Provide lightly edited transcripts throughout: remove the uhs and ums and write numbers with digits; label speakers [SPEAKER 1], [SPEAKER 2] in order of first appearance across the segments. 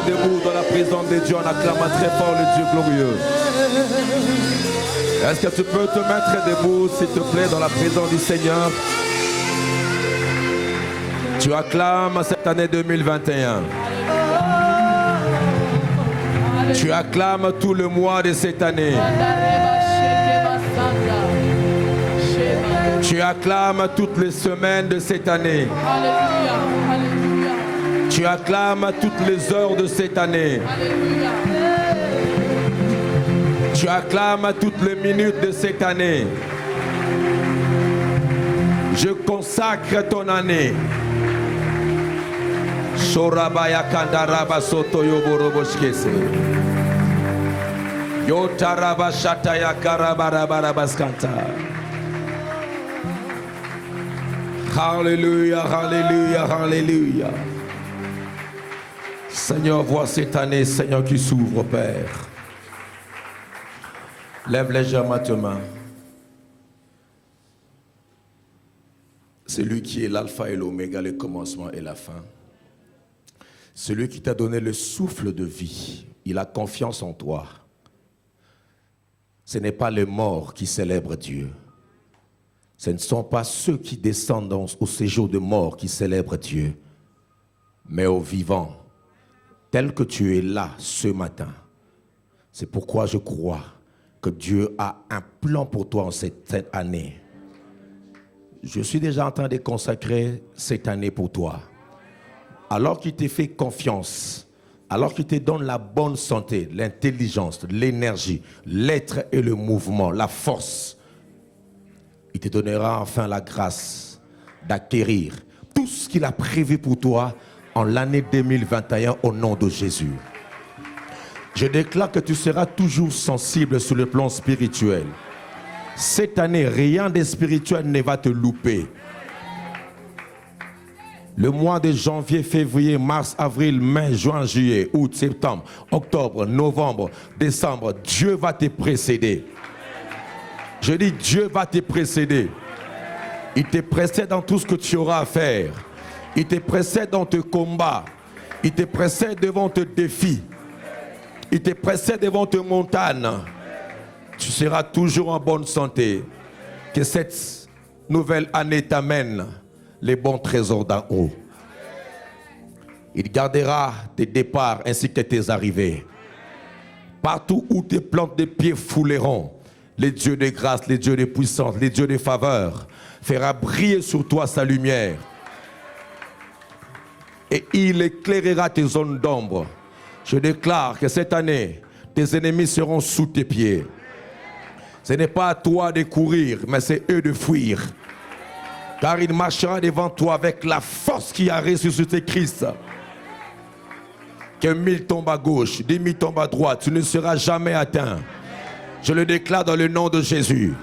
[SPEAKER 1] debout dans la présence de Dieu en acclamant très fort le Dieu glorieux? Est-ce que tu peux te mettre debout, s'il te plaît, dans la présence du Seigneur? Tu acclames cette année 2021. Tu acclames tout le mois de cette année. Tu acclames toutes les semaines de cette année. Tu acclames toutes les heures de cette année. Tu acclames toutes les minutes de cette année. Je consacre ton année. Sorabaya kandaraba soto yoboroboshkese. Yotaraba shataya karabarabarabaskanta. Alléluia, alléluia, alléluia. Seigneur, vois cette année, Seigneur, qui s'ouvre, Père. Lève légèrement tes mains. C'est lui qui est l'alpha et l'oméga, le commencement et la fin. Celui qui t'a donné le souffle de vie, il a confiance en toi. Ce n'est pas les morts qui célèbrent Dieu. Ce ne sont pas ceux qui descendent au séjour de mort qui célèbrent Dieu, mais aux vivants, tel que tu es là ce matin. C'est pourquoi je crois que Dieu a un plan pour toi en cette année. Je suis déjà en train de consacrer cette année pour toi. Alors qu'il te fait confiance, alors qu'il te donne la bonne santé, l'intelligence, l'énergie, l'être et le mouvement, la force, il te donnera enfin la grâce d'acquérir tout ce qu'il a prévu pour toi en l'année 2021 au nom de Jésus. Je déclare que tu seras toujours sensible sur le plan spirituel. Cette année, rien de spirituel ne va te louper. Le mois de janvier, février, mars, avril, mai, juin, juillet, août, septembre, octobre, novembre, décembre, Dieu va te précéder. Je dis Dieu va te précéder. Il te précède dans tout ce que tu auras à faire. Il te précède dans tes combats. Il te précède devant tes défis. Il te précède devant tes montagnes. Tu seras toujours en bonne santé. Que cette nouvelle année t'amène les bons trésors d'en haut. Il gardera tes départs ainsi que tes arrivées. Partout où tes plantes de pieds fouleront, les dieux de grâce, les dieux de puissance, les dieux de faveur fera briller sur toi sa lumière. Et il éclairera tes zones d'ombre. Je déclare que cette année, tes ennemis seront sous tes pieds. Ce n'est pas à toi de courir, mais c'est eux de fuir. Car il marchera devant toi avec la force qui a ressuscité Christ. Que 1000 tombent à gauche, 10 000 tombent à droite, tu ne seras jamais atteint. Je le déclare dans le nom de Jésus.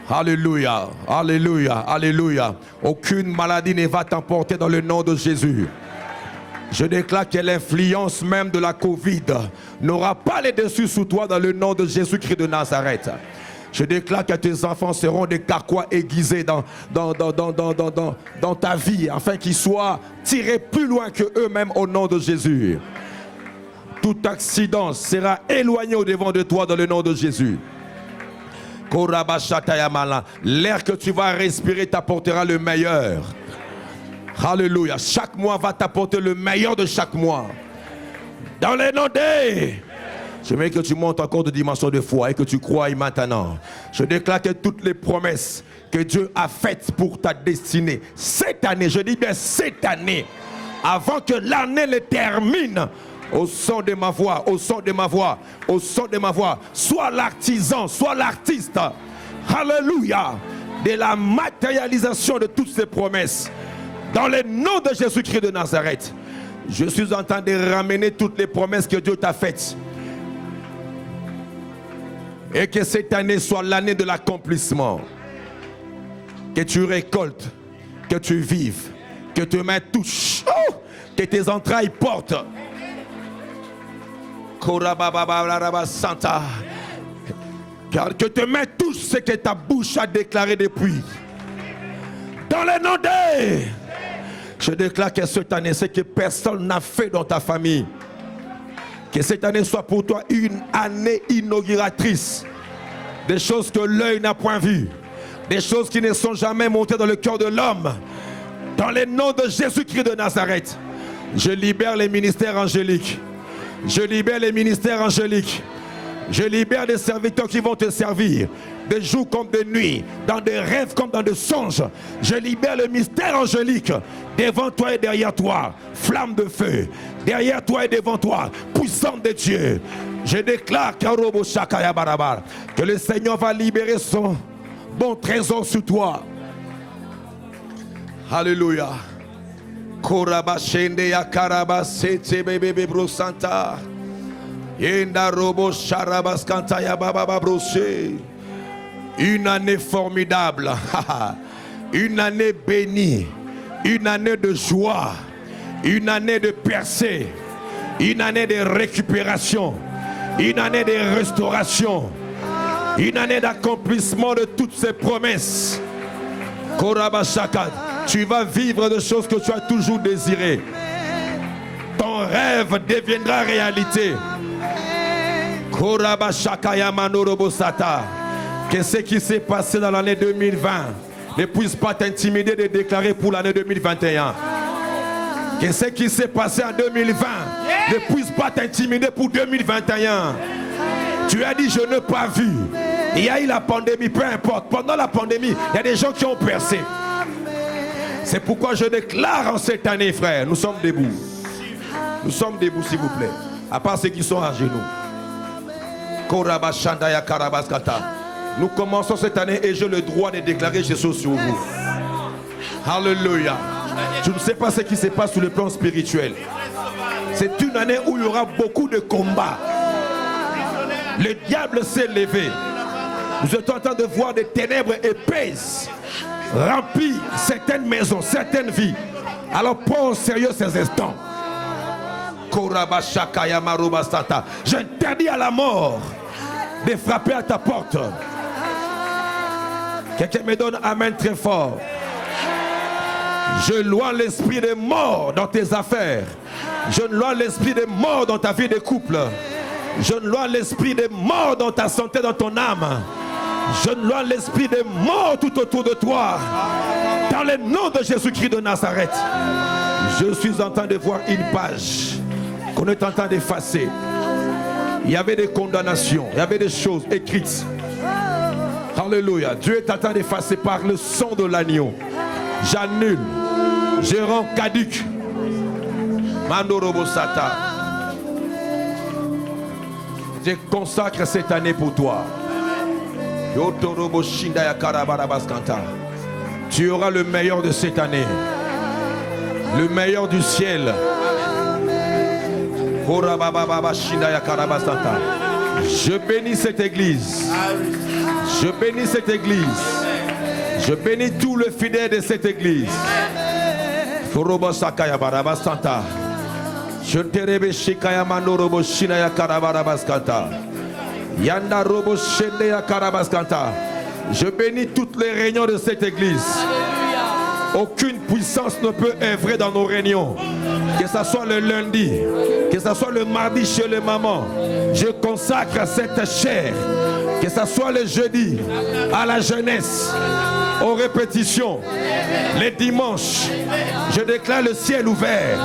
[SPEAKER 1] Alléluia, alléluia, alléluia. Aucune maladie ne va t'emporter dans le nom de Jésus. Je déclare que l'influence même de la Covid n'aura pas les dessus sous toi dans le nom de Jésus-Christ de Nazareth. Je déclare que tes enfants seront des carquois aiguisés dans ta vie, afin qu'ils soient tirés plus loin que eux-mêmes au nom de Jésus. Tout accident sera éloigné au-devant de toi dans le nom de Jésus. L'air que tu vas respirer t'apportera le meilleur. Alléluia. Chaque mois va t'apporter le meilleur de chaque mois. Dans le nom de... Je veux que tu montes encore de dimension de foi et que tu crois maintenant. Je déclare que toutes les promesses que Dieu a faites pour ta destinée, cette année, je dis bien cette année, avant que l'année ne termine, au son de ma voix, au son de ma voix, au son de ma voix, sois l'artisan, sois l'artiste, alléluia, de la matérialisation de toutes ces promesses. Dans le nom de Jésus-Christ de Nazareth, je suis en train de ramener toutes les promesses que Dieu t'a faites. Et que cette année soit l'année de l'accomplissement. Que tu récoltes, que tu vives, que tes mains touchent, que tes entrailles portent. Car que tes mains touchent ce que ta bouche a déclaré depuis. Dans le nom de... Je déclare que cette année, ce que personne n'a fait dans ta famille, Que cette année soit pour toi une année inauguratrice. Des choses que l'œil n'a point vues. Des choses qui ne sont jamais montées dans le cœur de l'homme. Dans le nom de Jésus-Christ de Nazareth, je libère les ministères angéliques. Je libère les ministères angéliques. Je libère des serviteurs qui vont te servir, de jour comme de nuit, dans des rêves comme dans des songes. Je libère le mystère angélique devant toi et derrière toi. Flamme de feu, derrière toi et devant toi, puissante de Dieu. Je déclare que le Seigneur va libérer son bon trésor sur toi. Alléluia. Korabashende ya karabasete bebe brosanta. Yenda robo sharabaskanta ya baba brosé. Une année formidable. Une année bénie. Une année de joie. Une année de percée. Une année de récupération. Une année de restauration. Une année d'accomplissement de toutes ces promesses. Korabashakat. Tu vas vivre des choses que tu as toujours désirées. Ton rêve deviendra réalité. Que ce qui s'est passé dans l'année 2020 ne puisse pas t'intimider de déclarer pour l'année 2021. Que ce qui s'est passé en 2020 ne puisse pas t'intimider pour 2021. Tu as dit je n'ai pas vu. Il y a eu la pandémie, peu importe. Pendant la pandémie, il y a des gens qui ont percé. C'est pourquoi je déclare en cette année, frère, nous sommes debout. Nous sommes debout, s'il vous plaît. À part ceux qui sont à genoux. Nous commençons cette année et j'ai le droit de déclarer Jésus sur vous. Alléluia. Je ne sais pas ce qui se passe sur le plan spirituel. C'est une année où il y aura beaucoup de combats. Le diable s'est levé. Nous sommes en train de voir des ténèbres épaisses remplir certaines maisons, certaines vies. Alors prends au sérieux ces instants. J'interdis à la mort de frapper à ta porte. Quelqu'un me donne amen très fort. Je loue l'esprit de mort dans tes affaires. Je loue l'esprit de mort dans ta vie de couple. Je loue l'esprit de mort dans ta santé, dans ton âme. Je loue l'esprit de mort tout autour de toi. Dans le nom de Jésus-Christ de Nazareth. Je suis en train de voir une page qu'on est en train d'effacer. Il y avait des condamnations, il y avait des choses écrites. Alléluia. Dieu est en train d'effacer par le sang de l'agneau. J'annule, je rends caduc. Mandorobosata. Je consacre cette année pour toi. Tu auras le meilleur de cette année. Le meilleur du ciel. Je bénis cette église. Je bénis cette église. Je bénis tous les fidèles de cette église. Je te rebeshikaya mandorobo shinaya karabarabaskanta. Yanda robo shendeya karabaskanta. Je bénis toutes les réunions de cette église. Aucune puissance ne peut œuvrer dans nos réunions. Que ce soit le lundi, que ce soit le mardi chez les mamans. Je consacre cette chair. Que ce soit le jeudi à la jeunesse, aux répétitions, les dimanches. Je déclare le ciel ouvert.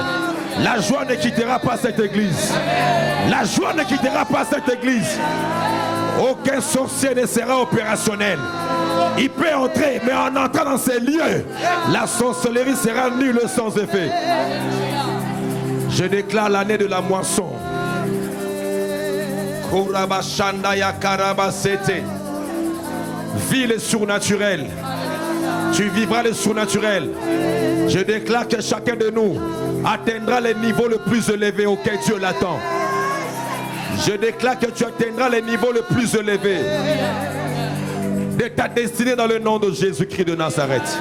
[SPEAKER 1] La joie ne quittera pas cette église. La joie ne quittera pas cette église. Aucun sorcier ne sera opérationnel. Il peut entrer, mais en entrant dans ces lieux, la sorcellerie sera nulle sans effet. Je déclare l'année de la moisson. Vis le surnaturel. Tu vivras le surnaturel. Je déclare que chacun de nous atteindra le niveau le plus élevé auquel Dieu l'attend. Je déclare que tu atteindras le niveau le plus élevé de ta destinée dans le nom de Jésus-Christ de Nazareth.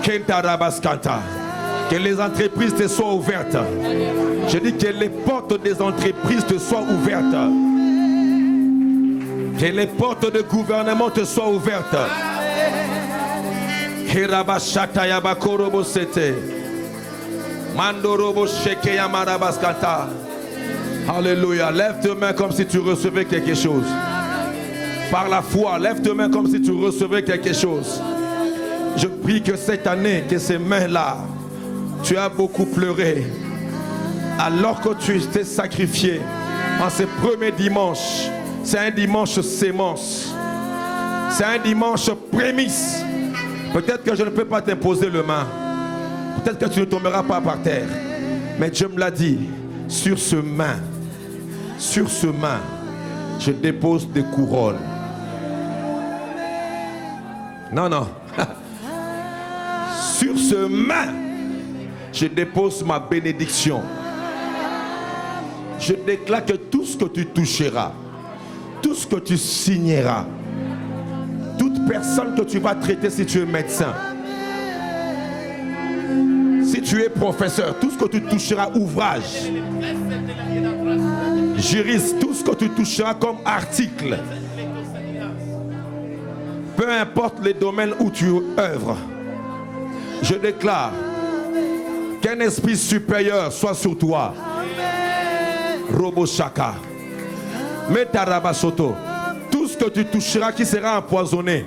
[SPEAKER 1] Que les entreprises te soient ouvertes. Je dis que les portes des entreprises te soient ouvertes. Que les portes de gouvernement te soient ouvertes. Alléluia. Lève tes mains comme si tu recevais quelque chose. Par la foi, lève tes mains comme si tu recevais quelque chose. Je prie que cette année, que ces mains-là, tu as beaucoup pleuré. Alors que tu t'es sacrifié en ce premier dimanche, c'est un dimanche sémence. C'est un dimanche prémisse. Peut-être que je ne peux pas t'imposer le main. Peut-être que tu ne tomberas pas par terre. Mais Dieu me l'a dit, sur ce main, je dépose des couronnes. Non. Sur ce main, je dépose ma bénédiction. Je déclare que tout ce que tu toucheras, tout ce que tu signeras, toute personne que tu vas traiter si tu es médecin, si tu es professeur, tout ce que tu toucheras, ouvrage, juriste, tout ce que tu toucheras comme article, peu importe les domaines où tu œuvres, je déclare qu'un esprit supérieur soit sur toi. Robo Shaka. Metarabasoto. Tout ce que tu toucheras qui sera empoisonné,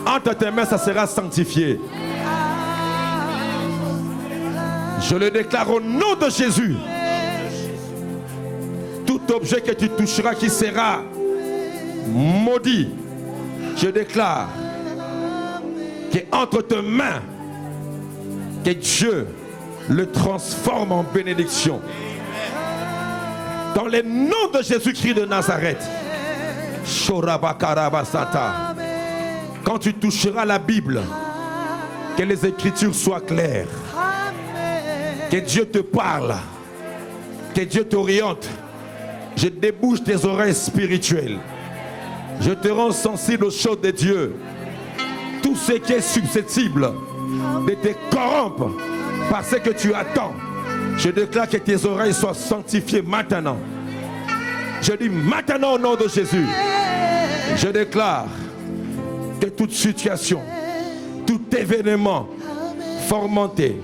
[SPEAKER 1] entre tes mains, ça sera sanctifié. Je le déclare au nom de Jésus. Tout objet que tu toucheras qui sera maudit, je déclare qu'entre tes mains, que Dieu le transforme en bénédiction. Dans le nom de Jésus-Christ de Nazareth. Quand tu toucheras la Bible, que les Écritures soient claires. Que Dieu te parle. Que Dieu t'oriente. Je débouche tes oreilles spirituelles. Je te rends sensible aux choses de Dieu. Tout ce qui est susceptible de te corrompre par ce que tu attends, je déclare que tes oreilles soient sanctifiées maintenant. Je dis maintenant au nom de Jésus. Je déclare que toute situation, tout événement fomenté,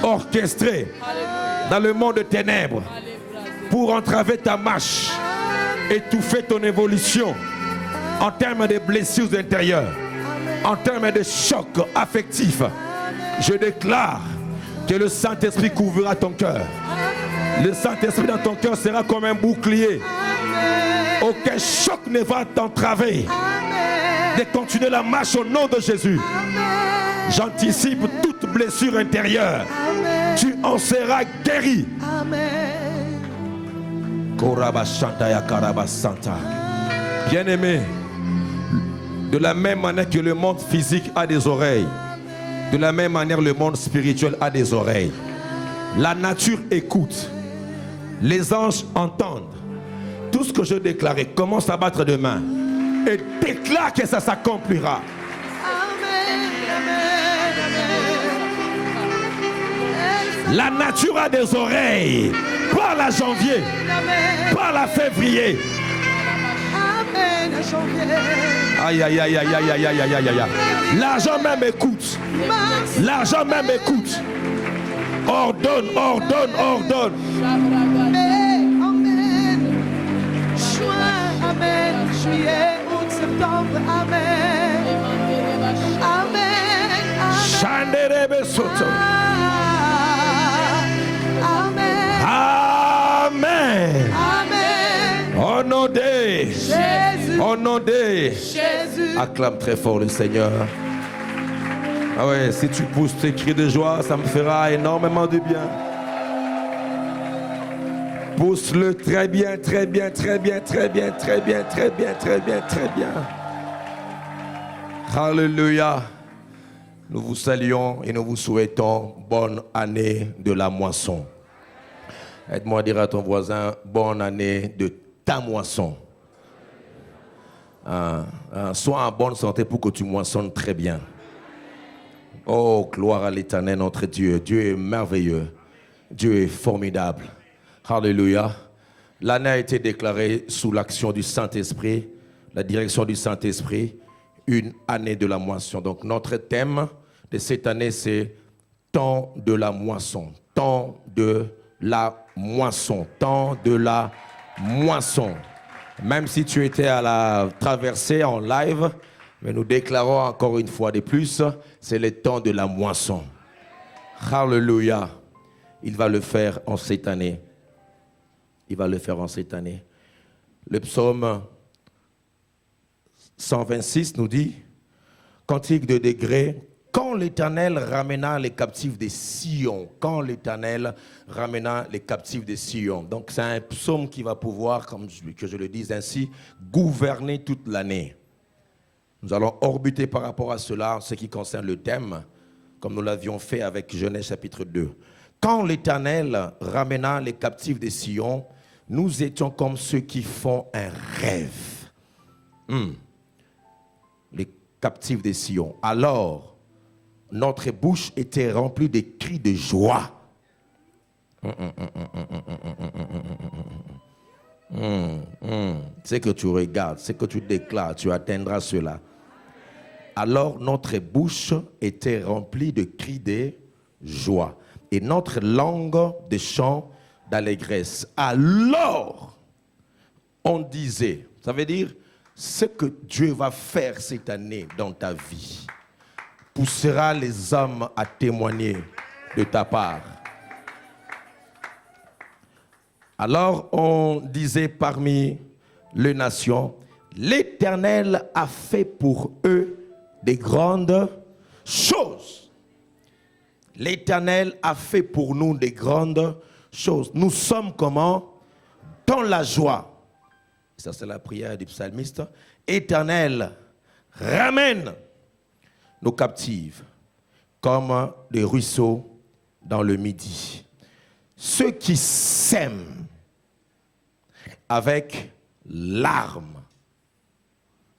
[SPEAKER 1] orchestré dans le monde de ténèbres pour entraver ta marche, étouffer ton évolution en termes de blessures intérieures, en termes de chocs affectifs, je déclare que le Saint-Esprit couvrira ton cœur. Le Saint-Esprit dans ton cœur sera comme un bouclier. Aucun choc ne va t'entraver de continuer la marche au nom de Jésus. J'anticipe toute blessure intérieure. Tu en seras guéri. Bien-aimé, de la même manière que le monde physique a des oreilles, de la même manière le monde spirituel a des oreilles. La nature écoute. Les anges entendent. Tout ce que je déclarais, commence à battre de main et déclare que ça s'accomplira. La nature a des oreilles. Parle à janvier. Parle à février. Aïe aïe aïe aïe aïe aïe aïe aïe aïe aïe. L'argent même écoute. L'argent même écoute. Ordonne, ordonne, ordonne.
[SPEAKER 2] Amen. Juin, amen. Juillet, août, septembre, amen. Amen.
[SPEAKER 1] Chanderebe soto.
[SPEAKER 2] Amen.
[SPEAKER 1] Amen.
[SPEAKER 2] Amen.
[SPEAKER 1] Au nom de
[SPEAKER 2] Jésus.
[SPEAKER 1] Au nom de
[SPEAKER 2] Jésus.
[SPEAKER 1] Acclame très fort le Seigneur. Ah ouais, si tu pousses tes cris de joie, ça me fera énormément de bien. Pousse-le très bien, très bien, très bien, très bien, très bien, très bien, très bien, très bien. Alléluia. Nous vous saluons et nous vous souhaitons bonne année de la moisson. Aide-moi à dire à ton voisin, bonne année de ta moisson. Sois en bonne santé pour que tu moissonnes très bien. Oh, gloire à l'Éternel, notre Dieu. Dieu est merveilleux. Dieu est formidable. Alléluia. L'année a été déclarée sous l'action du Saint-Esprit, la direction du Saint-Esprit, une année de la moisson. Donc, notre thème de cette année, c'est temps de la moisson. Temps de la moisson. Temps de la moisson. Même si tu étais à la traversée en live, mais nous déclarons encore une fois de plus, c'est le temps de la moisson. Alléluia. Il va le faire en cette année. Il va le faire en cette année. Le psaume 126 nous dit, cantique de degré, quand l'Éternel ramena les captifs de Sion, quand l'Éternel ramena les captifs de Sion. Donc c'est un psaume qui va pouvoir, comme que je le dise ainsi, gouverner toute l'année. Nous allons orbiter par rapport à cela en ce qui concerne le thème, comme nous l'avions fait avec Genèse chapitre 2. Quand l'Éternel ramena les captifs de Sion, nous étions comme ceux qui font un rêve. Les captifs de Sion. Alors, notre bouche était remplie de cris de joie. C'est que tu regardes, c'est que tu déclares, tu atteindras cela. Alors notre bouche était remplie de cris de joie et notre langue de chants d'allégresse. Alors on disait, ça veut dire ce que Dieu va faire cette année dans ta vie poussera les hommes à témoigner de ta part. Alors on disait parmi les nations, l'Éternel a fait pour eux des grandes choses. L'Éternel a fait pour nous des grandes choses. Nous sommes comment? Dans la joie. Ça c'est la prière du psalmiste. Éternel, ramène nos captives comme des ruisseaux dans le midi. Ceux qui sèment avec larmes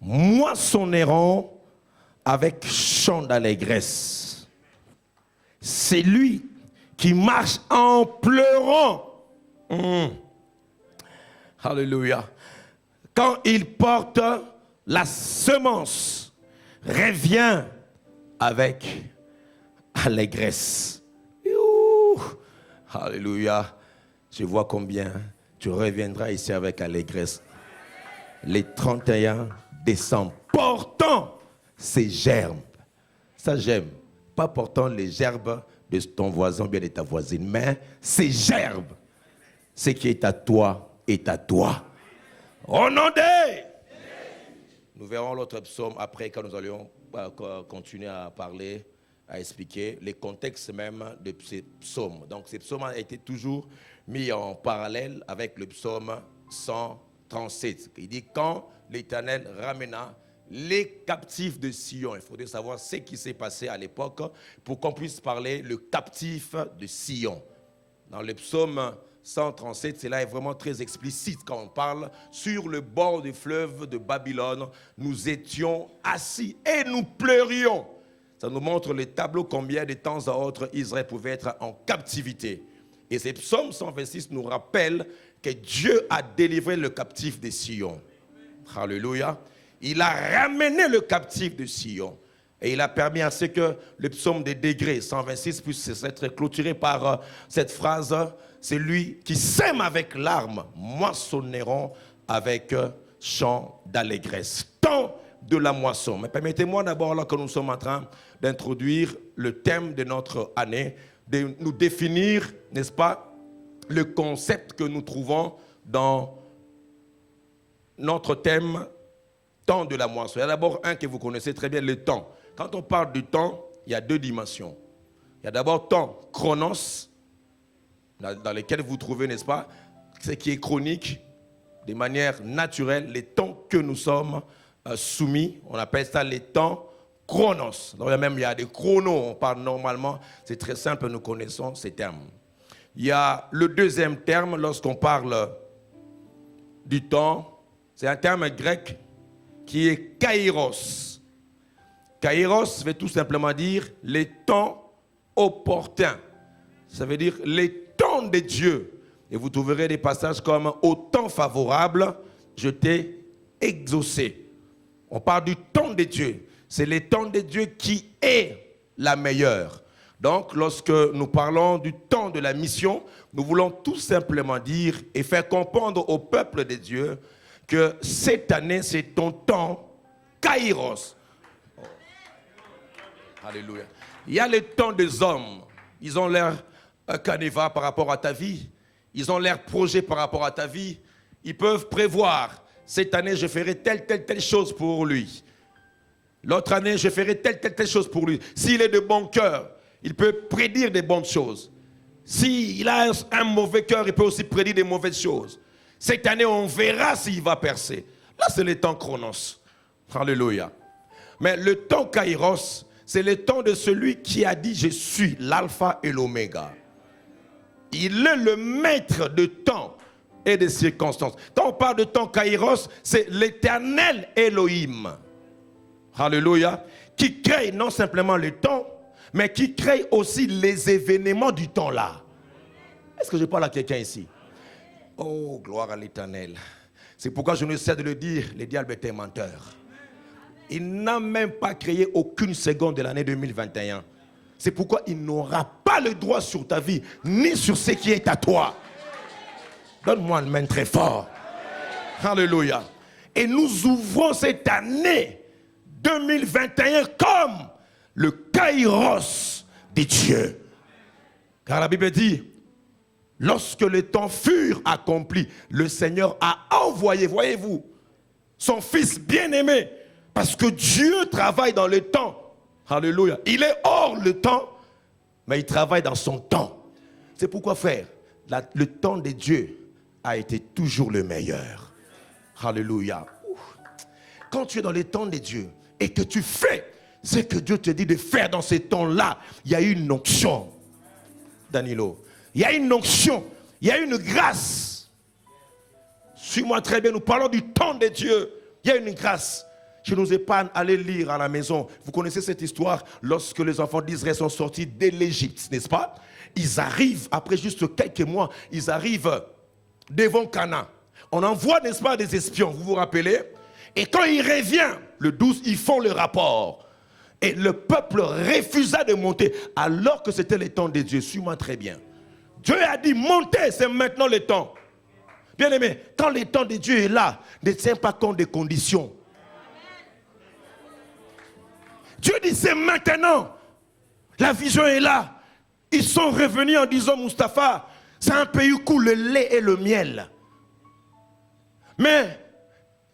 [SPEAKER 1] moissonneront avec chant d'allégresse. C'est lui qui marche en pleurant. Alléluia. Quand il porte la semence, revient avec allégresse. Alléluia. Je vois combien tu reviendras ici avec allégresse. Les 31 décembre, portant ces gerbes. Ça j'aime. Pas portant les gerbes de ton voisin ou bien de ta voisine, mais ces gerbes. Ce qui est à toi est à toi. Au nom de... Nous verrons l'autre psaume après quand nous allons continuer à parler, à expliquer les contextes même de ces psaumes. Donc ces psaumes ont été toujours mis en parallèle avec le psaume 137. Il dit quand l'Éternel ramena les captifs de Sion. Il faudrait savoir ce qui s'est passé à l'époque pour qu'on puisse parler le captif de Sion. Dans le psaume 137, cela est vraiment très explicite quand on parle sur le bord du fleuve de Babylone. Nous étions assis et nous pleurions. Ça nous montre le tableau combien de temps à autre Israël pouvait être en captivité. Et ce psaume 126 nous rappelle que Dieu a délivré le captif de Sion. Alléluia. Il a ramené le captif de Sion. Et il a permis à ce que le psaume des degrés 126 puisse être clôturé par cette phrase. C'est lui qui sème avec larmes, moissonneront avec chant d'allégresse. Temps de la moisson. Mais permettez-moi d'abord, là que nous sommes en train d'introduire le thème de notre année, de nous définir, n'est-ce pas, le concept que nous trouvons dans notre thème, temps de la moisson. Il y a d'abord un que vous connaissez très bien, le temps. Quand on parle du temps, il y a deux dimensions. Il y a d'abord temps, chronos, dans lequel vous trouvez, n'est-ce pas, ce qui est chronique, de manière naturelle, les temps que nous sommes soumis, on appelle ça les temps chronos. Donc il y a des chronos, on parle normalement, c'est très simple, nous connaissons ces termes. Il y a le deuxième terme, lorsqu'on parle du temps, c'est un terme grec qui est kairos. Kairos veut tout simplement dire les temps opportuns. Ça veut dire les temps de Dieu. Et vous trouverez des passages comme au temps favorable, je t'ai exaucé. On parle du temps de Dieu. C'est le temps de Dieu qui est la meilleure. Donc, lorsque nous parlons du temps de la mission, nous voulons tout simplement dire et faire comprendre au peuple de Dieu que cette année, c'est ton temps, Kairos. Oh. Alléluia. Il y a le temps des hommes. Ils ont leur canevas par rapport à ta vie. Ils ont leur projet par rapport à ta vie. Ils peuvent prévoir, cette année, je ferai telle chose pour lui. L'autre année, je ferai telle chose pour lui. S'il est de bon cœur, il peut prédire des bonnes choses. S'il a un mauvais cœur, il peut aussi prédire des mauvaises choses. Cette année, on verra s'il va percer. Là, c'est le temps chronos. Alléluia. Mais le temps kairos, c'est le temps de celui qui a dit « Je suis l'alpha et l'oméga ». Il est le maître de temps et des circonstances. Quand on parle de temps kairos, c'est l'éternel Elohim. Alléluia. Qui crée non simplement le temps, mais qui crée aussi les événements du temps là. Est-ce que je parle à quelqu'un ici? Oh, gloire à l'Éternel. C'est pourquoi je ne sais de le dire, le diable est un menteur. Il n'a même pas créé aucune seconde de l'année 2021. C'est pourquoi il n'aura pas le droit sur ta vie, ni sur ce qui est à toi. Donne-moi une main très fort. Alléluia. Et nous ouvrons cette année 2021 comme le kairos de Dieu. Car la Bible dit, lorsque les temps furent accomplis, le Seigneur a envoyé, voyez-vous, son Fils bien-aimé, parce que Dieu travaille dans le temps. Alléluia. Il est hors le temps, mais il travaille dans son temps. C'est pourquoi, frère, le temps de Dieu a été toujours le meilleur. Alléluia. Quand tu es dans le temps de Dieu et que tu fais ce que Dieu te dit de faire dans ces temps-là, il y a une onction. Danilo, il y a une onction, il y a une grâce. Suis-moi très bien, nous parlons du temps de Dieu. Il y a une grâce. Je nous épargne, allez lire à la maison. Vous connaissez cette histoire lorsque les enfants d'Israël sont sortis de l'Égypte, n'est-ce pas? Ils arrivent, après juste quelques mois, ils arrivent devant Canaan. On envoie, n'est-ce pas, des espions, vous vous rappelez? Et quand il revient, le 12, ils font le rapport. Et le peuple refusa de monter, alors que c'était le temps de Dieu. Suis-moi très bien. Dieu a dit, montez, c'est maintenant le temps. Bien aimé, quand le temps de Dieu est là, ne tiens pas compte des conditions. Dieu dit, c'est maintenant. La vision est là. Ils sont revenus en disant, Mustapha, c'est un pays où coule le lait et le miel. Mais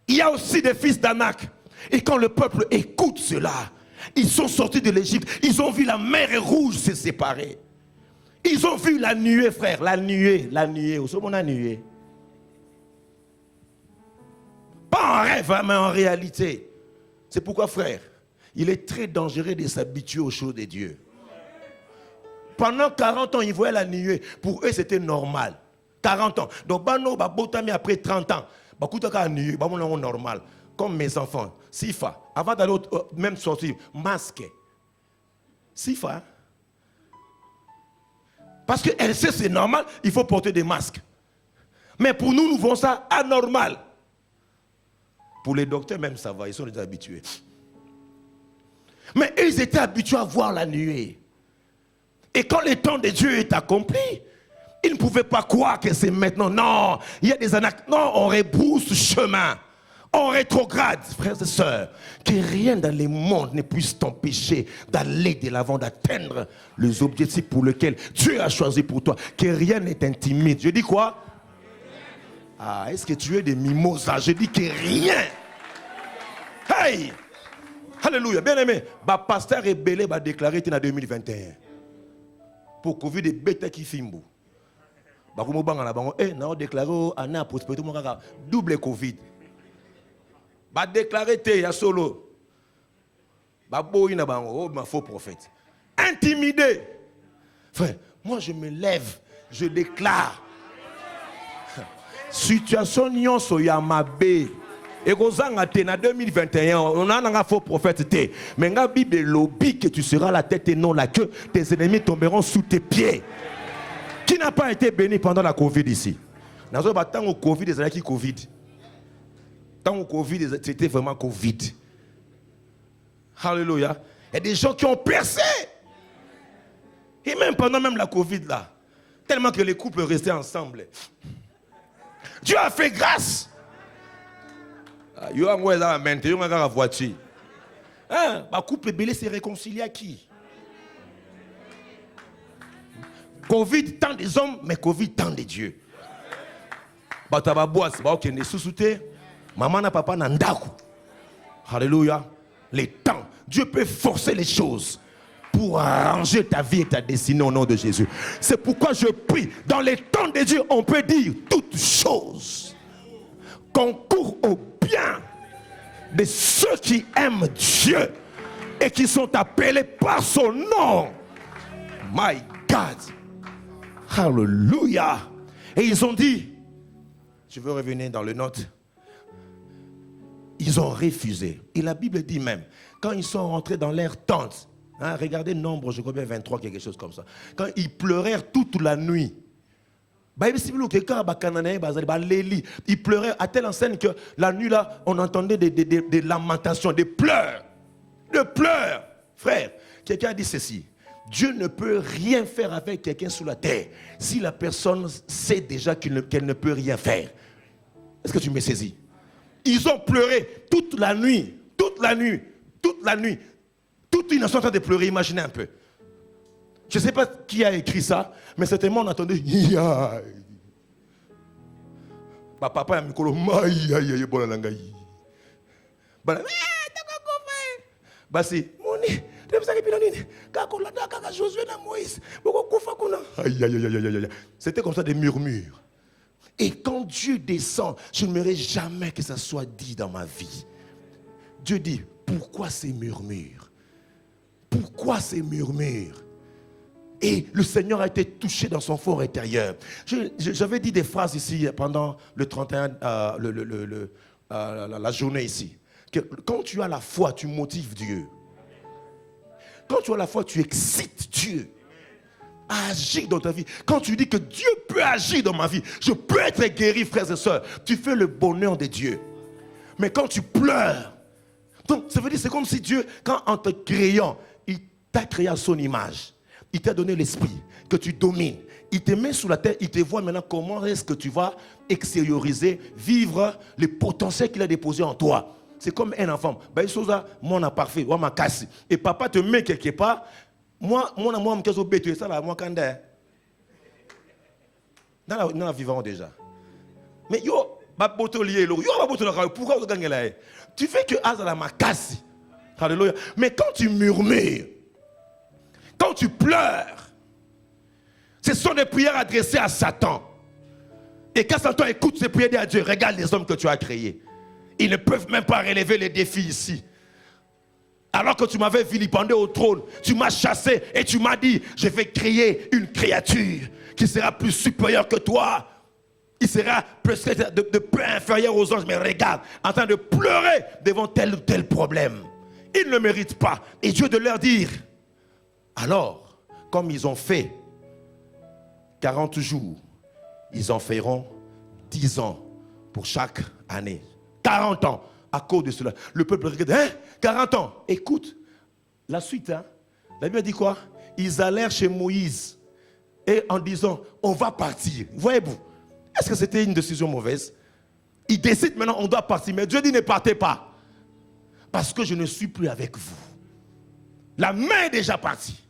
[SPEAKER 1] il y a aussi des fils d'Anak. Et quand le peuple écoute cela, ils sont sortis de l'Égypte. Ils ont vu la mer rouge se séparer. Ils ont vu la nuée, frère. La nuée. Où est-ce qu'on a nuée? Pas en rêve, mais en réalité. C'est pourquoi, frère, il est très dangereux de s'habituer aux choses de Dieu. Pendant 40 ans, ils voyaient la nuée. Pour eux, c'était normal. 40 ans. Donc, après 30 ans, normal. Comme mes enfants. Sifa, avant d'aller même sortir, masque. Sifa. Parce qu'elle sait c'est normal, il faut porter des masques. Mais pour nous, nous voyons ça anormal. Pour les docteurs, même ça va, ils sont déjà habitués. Mais eux, ils étaient habitués à voir la nuée. Et quand le temps de Dieu est accompli, ils ne pouvaient pas croire que c'est maintenant. Non, il y a des années. Non, on rebrousse chemin. On rétrograde, frères et sœurs. Que rien dans le monde ne puisse t'empêcher d'aller de l'avant, d'atteindre les objectifs pour lesquels Dieu a choisi pour toi. Que rien ne t'intimide. Je dis quoi? Ah, est-ce que tu es des mimosas? Je dis que rien. Hey! Alléluia, bien aimé. Bah, pasteur Rebelle va déclarer en 2021. Pour Covid des bêtes qui filment. Bah, comme on a déclaré en a prospérité, double Covid. Bah, déclarer il y a solo. Bah, ma faux prophète. Intimidé. Frère, moi je me lève, je déclare. Situation nyonso ya mabe. Et en 2021, on a un faux prophète. Mais la Bible lobby que tu seras la tête et non la queue. Tes ennemis tomberont sous tes pieds. Qui n'a pas été béni pendant la Covid ici? Tant au Covid, des années qui Covid. Tant au Covid, c'était vraiment Covid. Alléluia. Il y a des gens qui ont percé. pendant même la Covid là, tellement que les couples restaient ensemble. Dieu a fait grâce. Yo a moi là maintenant, yo a la voiture. Hein, ma couple belé s'est réconcilié à qui? Covid tant des hommes, mais Covid tant des dieux. Bataba bois, c'est pas ok, ne sous-souté. Maman na papa na ndaku. Alléluia. Les temps, Dieu peut forcer les choses pour arranger ta vie et ta destinée au nom de Jésus. C'est pourquoi je prie, dans les temps de Dieu, on peut dire toutes choses concourent au bien de ceux qui aiment Dieu et qui sont appelés par son nom. My God. Alléluia. Et ils ont dit, je veux revenir dans le note, ils ont refusé. Et la Bible dit même, quand ils sont rentrés dans leur tente, hein, regardez Nombre, je crois bien 23, quelque chose comme ça. Quand ils pleurèrent toute la nuit. Ils pleuraient à telle enseigne que la nuit là, on entendait des lamentations, des pleurs. Des pleurs. Frère, quelqu'un a dit ceci. Dieu ne peut rien faire avec quelqu'un sur la terre si la personne sait déjà qu'elle ne peut rien faire. Est-ce que tu me saisis? Ils ont pleuré toute la nuit, toute la nuit, toute la nuit. Toute une nation en train de pleurer, imaginez un peu. Je ne sais pas qui a écrit ça, mais certainement on entendait. Papa a mis le c'était comme ça des murmures. Et quand Dieu descend, je n'aimerais jamais que ça soit dit dans ma vie. Dieu dit, pourquoi ces murmures? Pourquoi ces murmures? Et le Seigneur a été touché dans son fort intérieur. J'avais dit des phrases ici pendant le 31, la journée ici. Que quand tu as la foi, tu motives Dieu. Quand tu as la foi, tu excites Dieu à agir dans ta vie. Quand tu dis que Dieu peut agir dans ma vie, je peux être guéri, frères et sœurs, tu fais le bonheur de Dieu. Mais quand tu pleures, donc ça veut dire c'est comme si Dieu, quand en te créant, il t'a créé à son image. Il t'a donné l'esprit que tu domines. Il te met sous la terre, il te voit maintenant comment est-ce que tu vas extérioriser, vivre le potentiel qu'il a déposé en toi. C'est comme un enfant. Moi, on a parfait, on m'a cassé. Et papa te met quelque part. Moi, je suis bête. Ça, moi, quand dans la vivant déjà. Mais yo, pourquoi vous gagnez là? Tu fais que Azala m'a cassé. Alléluia. Mais quand tu murmures, quand tu pleures, ce sont des prières adressées à Satan. Et quand Satan écoute ces prières à Dieu, regarde les hommes que tu as créés. Ils ne peuvent même pas relever les défis ici. Alors que tu m'avais vilipendé au trône, tu m'as chassé et tu m'as dit, je vais créer une créature qui sera plus supérieure que toi. Il sera peut-être de peu inférieur aux anges, mais regarde, en train de pleurer devant tel ou tel problème. Ils ne le méritent pas. Et Dieu de leur dire, alors, comme ils ont fait 40 jours, ils en feront 10 ans pour chaque année. 40 ans à cause de cela. Le peuple regarde, hein? 40 ans. Écoute, la suite, hein? La Bible dit quoi? Ils allèrent chez Moïse et en disant, on va partir. Voyez-vous, est-ce que c'était une décision mauvaise? Ils décident maintenant, on doit partir. Mais Dieu dit, ne partez pas. Parce que je ne suis plus avec vous. La main est déjà partie.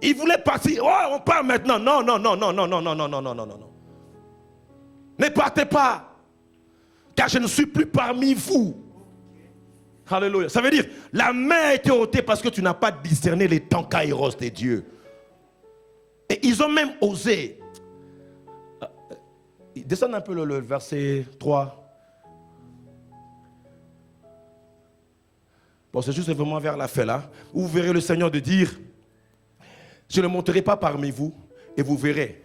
[SPEAKER 1] Ils voulaient partir. Oh, on part maintenant. Non, non, non, non, non, non, non, non, non, non, non, non. Ne partez pas. Car je ne suis plus parmi vous. Alléluia. Ça veut dire, la main a été ôtée parce que tu n'as pas discerné les temps kairos de Dieu. Et ils ont même osé. Descends un peu le verset 3. Bon, c'est juste vraiment vers la fin là, où vous verrez le Seigneur de dire, je ne monterai pas parmi vous, et vous verrez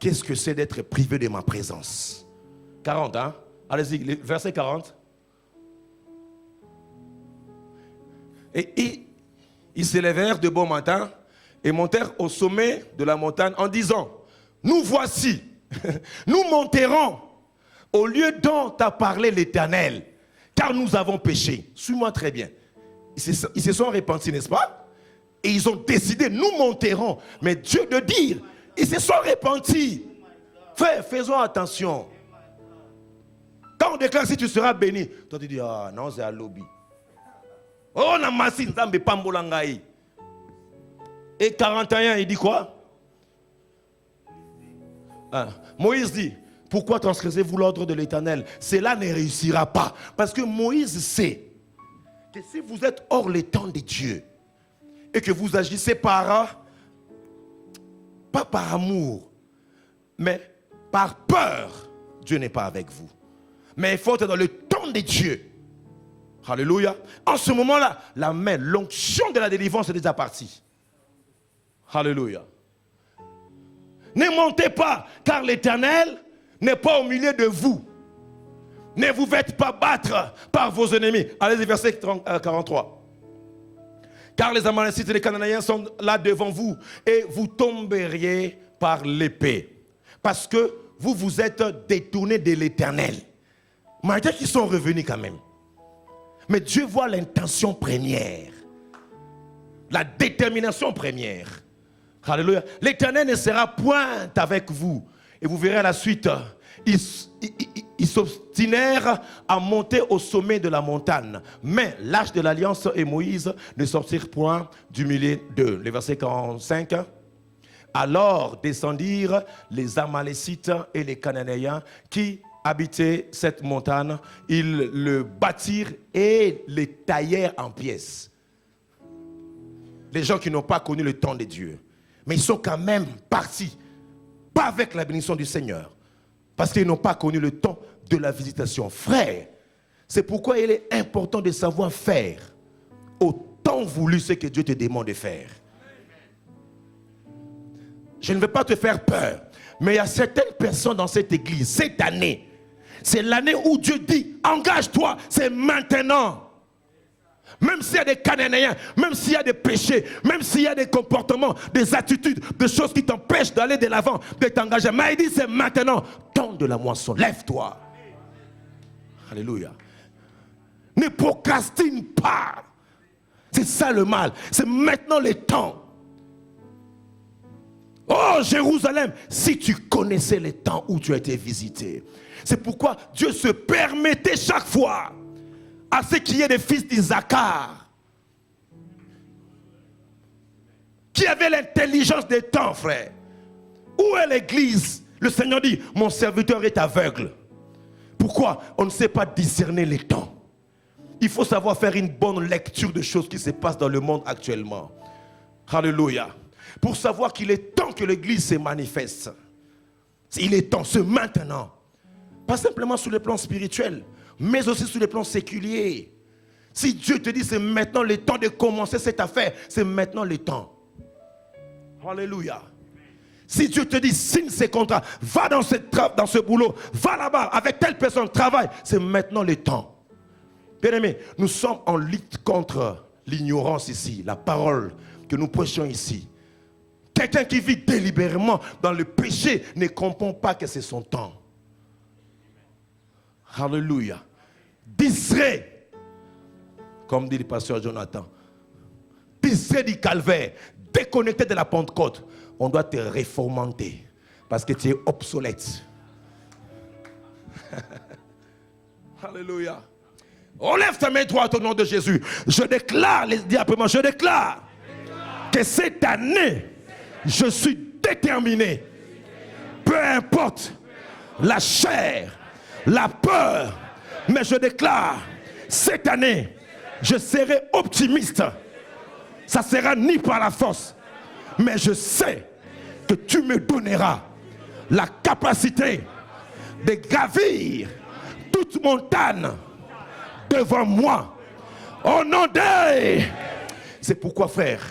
[SPEAKER 1] qu'est-ce que c'est d'être privé de ma présence. 40, hein? Allez-y, verset 40. Et ils s'élevèrent de bon matin et montèrent au sommet de la montagne en disant, nous voici, nous monterons au lieu dont a parlé l'Éternel, car nous avons péché. Suis-moi très bien. Ils se sont repentis, n'est-ce pas? Et ils ont décidé, nous monterons. Mais Dieu de dire, ils se sont repentis. Frère, faisons attention. Quand on déclare si tu seras béni, toi tu dis, ah non, c'est à lobby. Oh, on a massé, Nzambe Pambolangaï. Et 41, il dit quoi? Moïse dit, pourquoi transgressez-vous l'ordre de l'Éternel? Cela ne réussira pas. Parce que Moïse sait que si vous êtes hors les temps de Dieu et que vous agissez pas par amour, mais par peur, Dieu n'est pas avec vous. Mais il faut être dans le temps de Dieu. Alléluia. En ce moment-là, la main, l'onction de la délivrance est déjà partie. Alléluia. Ne montez pas, car l'Éternel n'est pas au milieu de vous. Ne vous faites pas battre par vos ennemis. Allez-y, verset 43. Car les Amalécites et les Cananéens sont là devant vous, et vous tomberiez par l'épée. Parce que vous vous êtes détournés de l'Éternel. Malgré qu'ils sont revenus quand même. Mais Dieu voit l'intention première. La détermination première. Alléluia. L'Éternel ne sera point avec vous. Et vous verrez à la suite, ils s'obstinèrent à monter au sommet de la montagne. Mais l'arche de l'alliance et Moïse ne sortirent point du milieu d'eux. Le verset 45. Alors descendirent les Amalécites et les Cananéens qui habitaient cette montagne. Ils le bâtirent et le taillèrent en pièces. Les gens qui n'ont pas connu le temps de Dieu. Mais ils sont quand même partis, pas avec la bénédiction du Seigneur, parce qu'ils n'ont pas connu le temps de la visitation. Frère, c'est pourquoi il est important de savoir faire au temps voulu ce que Dieu te demande de faire. Je ne veux pas te faire peur, mais il y a certaines personnes dans cette église, cette année, c'est l'année où Dieu dit, engage-toi, c'est maintenant. Même s'il y a des Cananéens, même s'il y a des péchés, même s'il y a des comportements, des attitudes, des choses qui t'empêchent d'aller de l'avant, de t'engager. Mais il dit c'est maintenant, temps de la moisson, lève-toi. Alléluia. Ne procrastine pas. C'est ça le mal. C'est maintenant le temps. Oh Jérusalem, si tu connaissais les temps où tu as été visité. C'est pourquoi Dieu se permettait chaque fois à ce qui est des fils d'Isaacar, qui avaient l'intelligence des temps, frère. Où est l'église? Le Seigneur dit, mon serviteur est aveugle. Pourquoi? On ne sait pas discerner les temps. Il faut savoir faire une bonne lecture de choses qui se passent dans le monde actuellement. Alléluia. Pour savoir qu'il est temps que l'église se manifeste. Il est temps, c'est maintenant. Pas simplement sur le plan spirituel, mais aussi sur le plan séculier. Si Dieu te dit c'est maintenant le temps de commencer cette affaire, c'est maintenant le temps. Alléluia. Si Dieu te dit signe ces contrats, va dans ce boulot, va là-bas avec telle personne, travaille, c'est maintenant le temps. Bien-aimés, nous sommes en lutte contre l'ignorance ici, la parole que nous prêchons ici. Quelqu'un qui vit délibérément dans le péché ne comprend pas que c'est son temps. Alléluia. Distrait, comme dit le pasteur Jonathan, distrait du calvaire, déconnecté de la Pentecôte, on doit te réformater parce que tu es obsolète. Alléluia. Enlève ta main droite au nom de Jésus. Je déclare, dis après moi, je déclare que cette année, je suis déterminé. Peu importe la chair, la peur, mais je déclare, cette année, je serai optimiste. Ça ne sera ni par la force, mais je sais que tu me donneras la capacité de gravir toute montagne devant moi. Au nom de... C'est pourquoi, frère,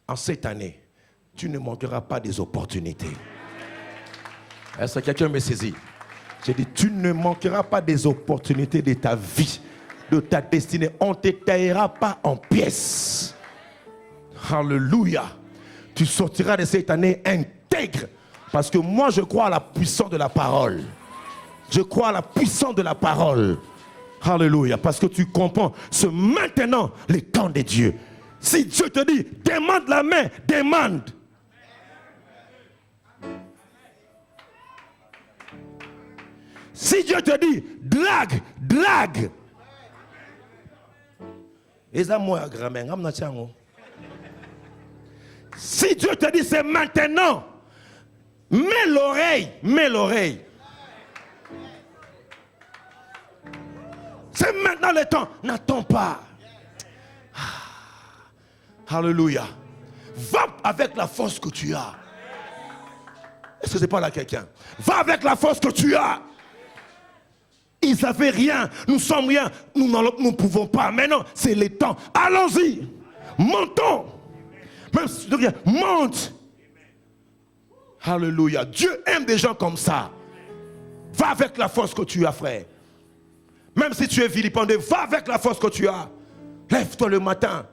[SPEAKER 1] en cette année, tu ne manqueras pas des opportunités. Est-ce que quelqu'un me saisit? J'ai dit, tu ne manqueras pas des opportunités de ta vie, de ta destinée. On ne te taillera pas en pièces. Alléluia. Tu sortiras de cette année intègre. Parce que moi, je crois à la puissance de la parole. Je crois à la puissance de la parole. Alléluia. Parce que tu comprends, c'est maintenant le temps de Dieu. Si Dieu te dit, demande la main, demande. Si Dieu te dit, drague, drague. Et ça, moi, grand-mère, si Dieu te dit, c'est maintenant, mets l'oreille, mets l'oreille. C'est maintenant le temps, n'attends pas. Alléluia. Va avec la force que tu as. Est-ce que c'est pas là quelqu'un? Va avec la force que tu as. Ils n'avaient rien, nous sommes rien, nous ne pouvons pas. Maintenant, c'est le temps. Allons-y. Montons. Même si tu dis rien, monte. Alléluia. Dieu aime des gens comme ça. Va avec la force que tu as, frère. Même si tu es vilipendé, va avec la force que tu as. Lève-toi le matin.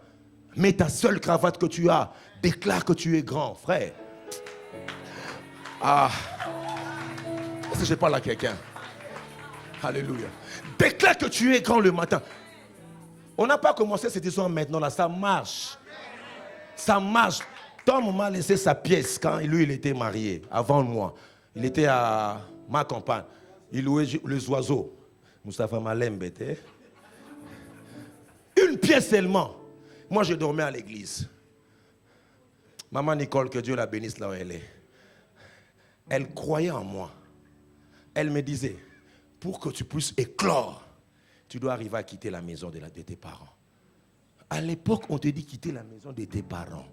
[SPEAKER 1] Mets ta seule cravate que tu as. Déclare que tu es grand, frère. Ah. Est-ce que je parle à quelqu'un? Alléluia. Déclare que tu es grand le matin. On n'a pas commencé cette histoire maintenant, là. Ça marche. Ça marche. Tom m'a laissé sa pièce quand lui, il était marié, avant moi. Il était à ma campagne. Il louait les oiseaux. Moustapha Malembe. Une pièce seulement. Moi, je dormais à l'église. Maman Nicole, que Dieu la bénisse là où elle est. Elle croyait en moi. Elle me disait, pour que tu puisses éclore, tu dois arriver à quitter la maison de tes parents. À l'époque, on te dit quitter la maison de tes parents.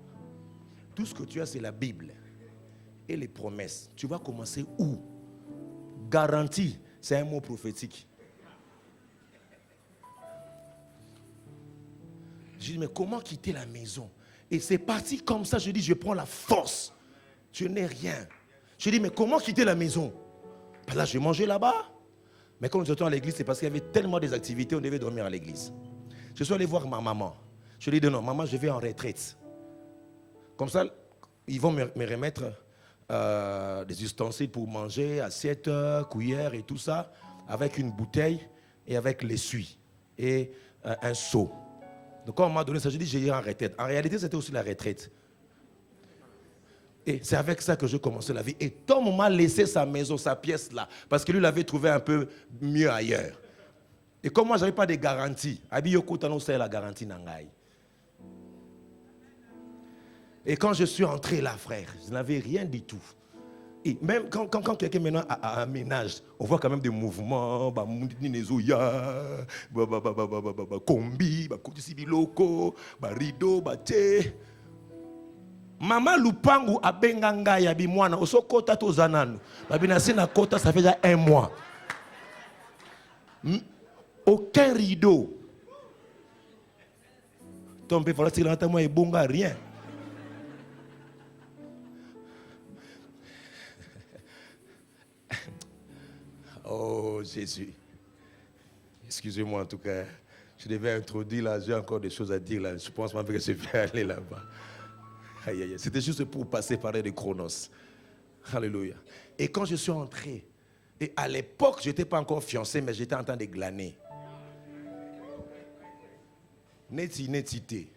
[SPEAKER 1] Tout ce que tu as, c'est la Bible et les promesses. Tu vas commencer où? Garantie, c'est un mot prophétique. Je dis, mais comment quitter la maison? Et c'est parti comme ça. Je dis, je prends la force. Je n'ai rien. Je dis, mais comment quitter la maison? Ben là, je mangeais là-bas. Mais quand nous étions à l'église, c'est parce qu'il y avait tellement des activités, on devait dormir à l'église. Je suis allé voir ma maman. Je lui ai dit, non, maman, je vais en retraite. Comme ça, ils vont me remettre des ustensiles pour manger, assiettes, cuillères et tout ça, avec une bouteille et avec l'essuie et un seau. Donc quand on m'a donné ça, j'ai dit, j'ai en retraite. En réalité, c'était aussi la retraite. Et c'est avec ça que je commençais la vie. Et Tom m'a laissé sa maison, sa pièce là, parce que lui l'avait trouvé un peu mieux ailleurs. Et comme moi, je n'avais pas de garantie, c'est la garantie Nangaï. Et quand je suis entré là, frère, je n'avais rien du tout. Et même quand quelqu'un maintenant a un ménage, on voit quand même des mouvements, combi, loco, rideau, Maman Lupangu abenganga ya bimwana oso kota to zananu. Babinasi na kota ça fait déjà 1 mois. Aucun rideau. Ton père voilà tirer dans moi et bonga rien. Oh Jésus. Excusez-moi en tout cas. Je devais introduire là, j'ai encore des choses à dire là. Je pense même que je vais aller là-bas. Aïe, aïe, aïe. C'était juste pour passer par les chronos. Alléluia. Et quand je suis entré, et à l'époque, je n'étais pas encore fiancé, mais j'étais en train de glaner. Netité.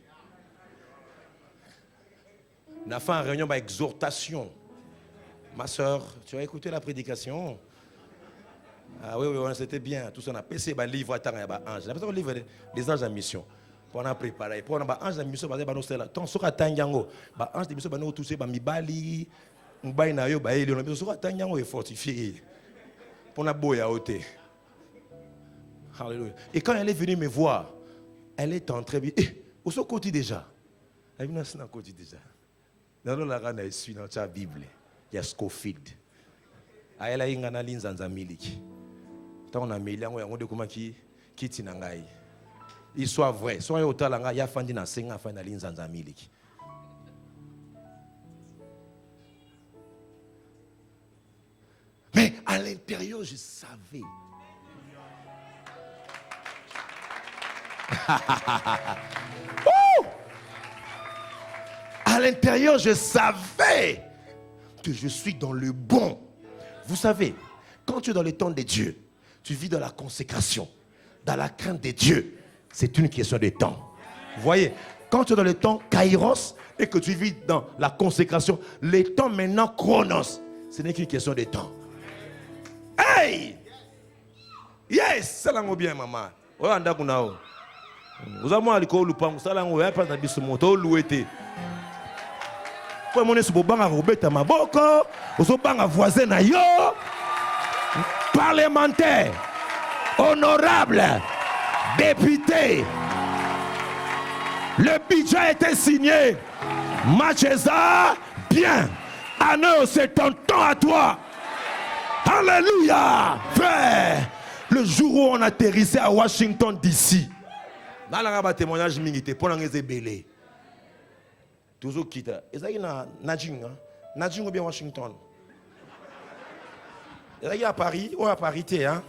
[SPEAKER 1] On a fait une réunion d'exhortation. Ma soeur, tu as écouté la prédication? Ah oui, c'était bien. Tout ça, on a passé le livre à ange. On a passé le livre des anges en mission. On a préparé. Pour un ange de mission, on a fait tant sur la tangango. Ange de mission, on a touché Mibali. On a na yo ba eli. On a sur la tangango est fortifié. Pour na boya ôté. Alléluia. Et quand elle est venue me voir, elle est entrée. Eh, où sont côté déjà? Elle est venue dans côté déjà. Dans la rana est suit dans la Bible. Il y a Scofield. Elle a une analyse dans miliki. Tant on a mis là, on a dit comment qui tinangai. Il soit vrai. Soit au talanga, il y a fandi na senga fa na linza nzamiliki. Mais à l'intérieur, je savais. À l'intérieur, je savais que je suis dans le bon. Vous savez, quand tu es dans le temps de Dieu, tu vis dans la consécration, dans la crainte de Dieu. C'est une question de temps. Vous voyez, Quand tu es dans le temps kairos et que tu vis dans la consécration, les temps maintenant chronos, ce n'est qu'une question de temps. Hey! Yes! Ça l'a bien, maman. Vous avez un lupango, ça l'a pas de bisoumoto, louété. Pour mon est banga robeta maboko, vous banga voisin na yo, parlementaire, honorable, député. Le budget a été signé. Macheza, bien. Anneau, c'est ton temps à toi. Alléluia. Frère, le jour où on atterrissait à Washington DC, dans le témoignage militaire, pour les belé. Toujours quitte. Et ça y est, Nadjing ou bien Washington. Et ça y est à Paris, ou à Paris, hein.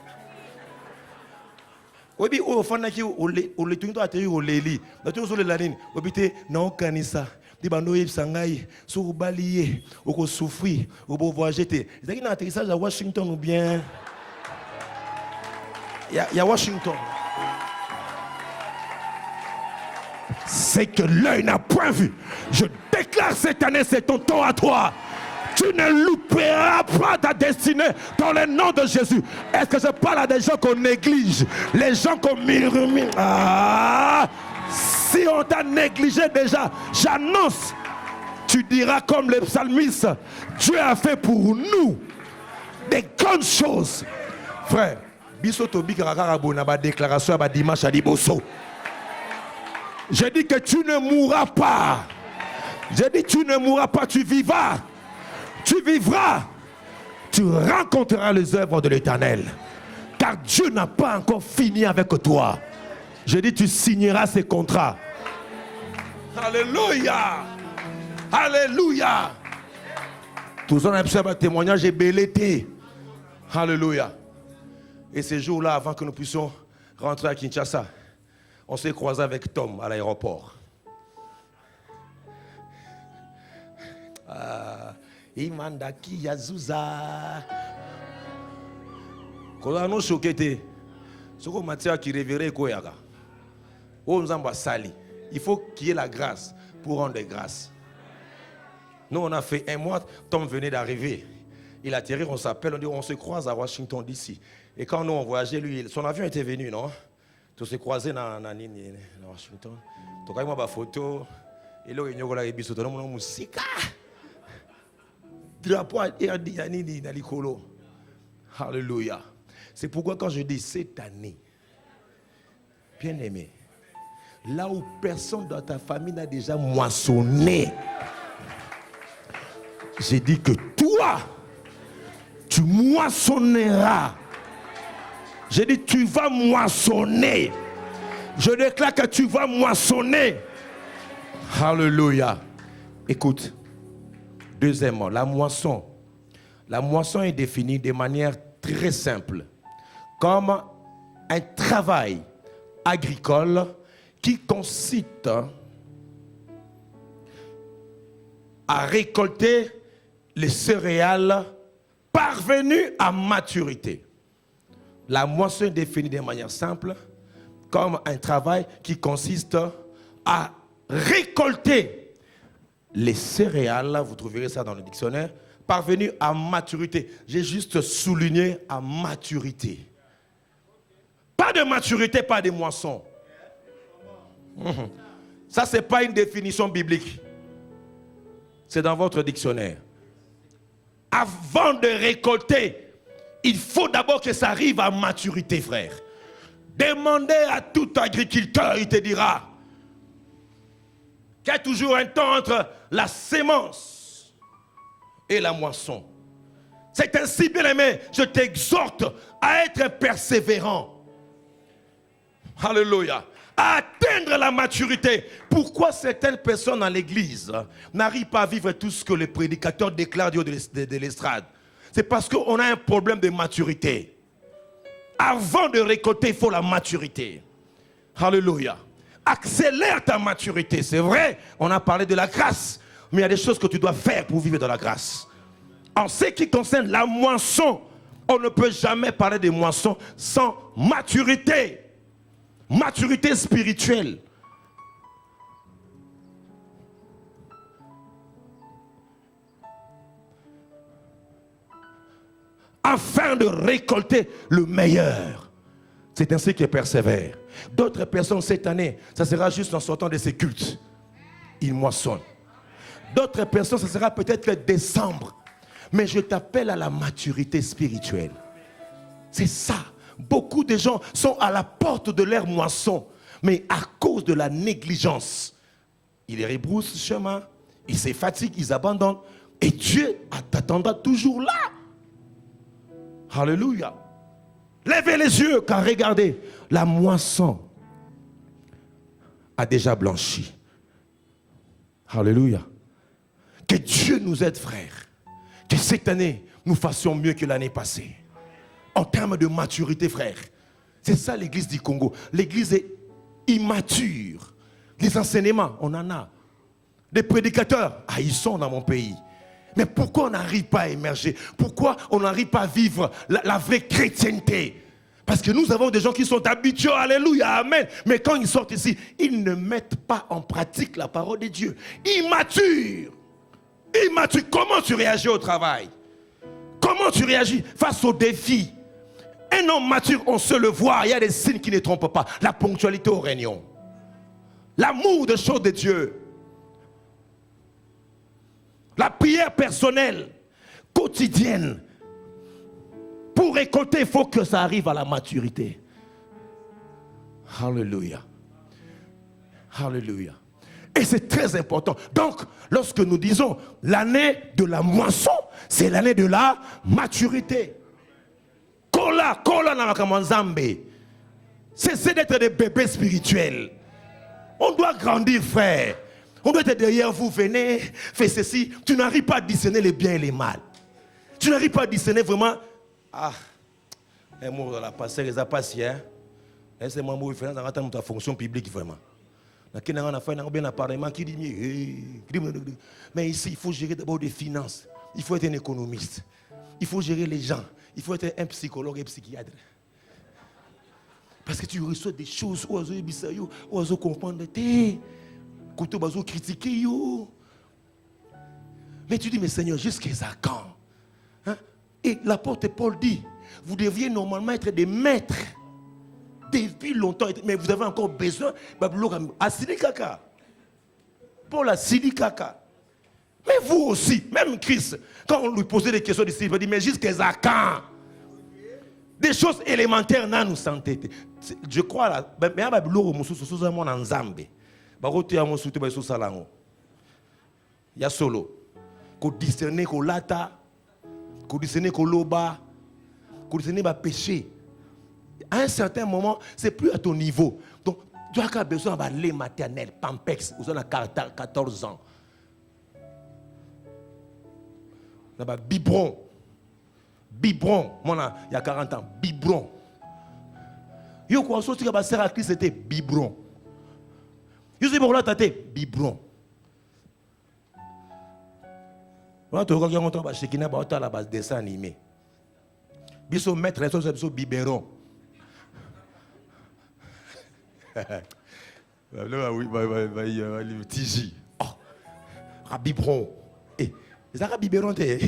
[SPEAKER 1] Oui, au fond, on les tourne à terre, on les lit. Nous sommes sur la ligne. On dit non, canissa. Di bando yeb sangai, sur balier, on souffrir, on peut voyager. Est-ce qu'il y a un atterrissage à Washington ou bien? Il y a Washington. C'est que l'œil n'a point vu. Je déclare cette année, c'est ton temps à toi. Tu ne louperas pas ta destinée dans le nom de Jésus. Est-ce que je parle à des gens qu'on néglige, les gens qu'on murmure? Ah, si on t'a négligé déjà, j'annonce, tu diras comme les psalmistes, Dieu a fait pour nous des grandes choses. Frère, bisotobi karakara ba déclaration ba dimanche à Diboso. Je dis que tu ne mourras pas. Je dis tu ne mourras pas, tu vivras. Tu vivras, tu rencontreras les œuvres de l'Éternel. Car Dieu n'a pas encore fini avec toi. Je dis, tu signeras ces contrats. Alléluia. Alléluia. Tous on a un témoignage et belleté. Alléluia. Et ces jours-là, avant que nous puissions rentrer à Kinshasa, on s'est croisé avec Tom à l'aéroport. Imandaki Yazuza. Quand on a choqué, ce qu'on m'a dit qui révérait Koyaga. On nous a sali. Il faut qu'il y ait la grâce pour rendre grâce. Nous, on a fait un mois, Tom venait d'arriver. Il a atterri, on s'appelle, on dit on se croise à Washington DC. Et quand nous on voyageait, lui, son avion était venu, non? Tout se croisé dans Washington. Donc, il y a une photo. Et là, il y a une musique. Drapeau Yanini Nalikolo. Alléluia. C'est pourquoi quand je dis cette année, bien aimé, là où personne dans ta famille n'a déjà moissonné, j'ai dit que toi, tu moissonneras. J'ai dit tu vas moissonner. Je déclare que tu vas moissonner. Alléluia. Écoute. Deuxièmement, la moisson. La moisson est définie de manière très simple comme un travail agricole qui consiste à récolter les céréales parvenues à maturité. La moisson est définie de manière simple comme un travail qui consiste à récolter les céréales, vous trouverez ça dans le dictionnaire, parvenues à maturité. J'ai juste souligné à maturité. Pas de maturité, pas de moisson. Ça, ce n'est pas une définition biblique. C'est dans votre dictionnaire. Avant de récolter, il faut d'abord que ça arrive à maturité, frère. Demandez à tout agriculteur, il te dira qu'il y a toujours un temps entre la sémence et la moisson. C'est ainsi, bien-aimé, je t'exhorte à être persévérant. Alléluia. À atteindre la maturité. Pourquoi certaines personnes dans l'église n'arrivent pas à vivre tout ce que les prédicateurs déclarent du haut de l'estrade? C'est parce qu'on a un problème de maturité. Avant de récolter, il faut la maturité. Alléluia. Accélère ta maturité. C'est vrai, on a parlé de la grâce, mais il y a des choses que tu dois faire pour vivre dans la grâce. En ce qui concerne la moisson, on ne peut jamais parler de moisson sans maturité. Maturité spirituelle. afin de récolter le meilleur. C'est ainsi qu'ils persévèrent. D'autres personnes cette année, ça sera juste en sortant de ces cultes. Ils moissonnent. D'autres personnes, ça sera peut-être le décembre. Mais je t'appelle à la maturité spirituelle. C'est ça. Beaucoup de gens sont à la porte de leur moisson. Mais à cause de la négligence, ils rebroussent chemin, ils se fatiguent, ils abandonnent. Et Dieu t'attendra toujours là. Alléluia. Levez les yeux, car regardez, la moisson a déjà blanchi. Alléluia. Que Dieu nous aide, frères. Que cette année, nous fassions mieux que l'année passée. En termes de maturité, frères. C'est ça l'église du Congo. L'église est immature. Les enseignements, on en a. Des prédicateurs, ils sont dans mon pays. Mais pourquoi on n'arrive pas à émerger? Pourquoi on n'arrive pas à vivre la vraie chrétienté? Parce que nous avons des gens qui sont habitués, alléluia, amen. Mais quand ils sortent ici, ils ne mettent pas en pratique la parole de Dieu. Immature. Immature. Comment tu réagis au travail? Comment tu réagis face aux défis? Un homme mature, on se le voit. Il y a des signes qui ne trompent pas. La ponctualité aux réunions. L'amour des choses de Dieu. La prière personnelle, quotidienne. Pour récolter, il faut que ça arrive à la maturité. Alléluia. Alléluia. Et c'est très important. Donc, lorsque nous disons l'année de la moisson, c'est l'année de la maturité. Kola na makamwanzambe. Cessez d'être des bébés spirituels. On doit grandir, frère. On doit être derrière vous, venez, faites ceci. Tu n'arrives pas à discerner les biens et les mal. Tu n'arrives pas à discerner vraiment. Un mot de la passer, les appassis, hein. C'est mon mot, il fait dans ta fonction publique, vraiment. Mais ici, il faut gérer d'abord des finances. Il faut être un économiste. Il faut gérer les gens. Il faut être un psychologue et psychiatre. Parce que tu reçois des choses, oiseaux comprendre, oiseaux critiquer. Mais tu dis, mais Seigneur, jusqu'à quand? Hein? Et l'apôtre Paul dit, vous deviez normalement être des maîtres. Depuis longtemps, mais vous avez encore besoin à Sidi Kaka. Paul a Sidi Kaka. Mais vous aussi, même Christ, quand on lui posait des questions ici, il dit, mais jusqu'à quand? Des choses élémentaires, dans nous santé. Je crois là, mais il y a il y a solo. Qu'on discerne qu'on lata, qu'on discerne qu'on loba, qu'on discerne qu'on péché. À un certain moment, c'est plus à ton niveau. Donc, tu as besoin d'un lait maternel, Pampex, vous avez 14 ans. Biberon. Biberon. Moi, il y a 40 ans. Biberon. Yo, quoi, ce que tu as serré à Christ, c'était biberon. Yo, c'est pour là, tu biberon. Voilà, tu regardes, on va chez Kina, on va la base dessin animé. Biso maître, biso biberon. Tiji. Oh, biberon. Eh, les arabes biberon, t'es.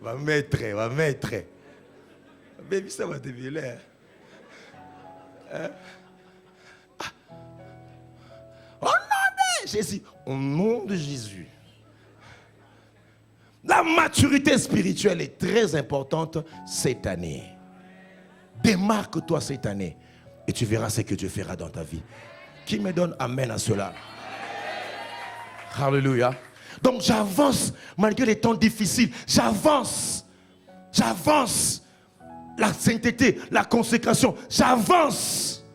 [SPEAKER 1] Va mettre. Baby, ça va te violer. Au nom de Jésus. Au nom de Jésus. La maturité spirituelle est très importante cette année. Démarque-toi cette année et tu verras ce que Dieu fera dans ta vie. Qui me donne amen à cela? Alléluia. Donc j'avance malgré les temps difficiles. J'avance. La sainteté, la consécration. J'avance.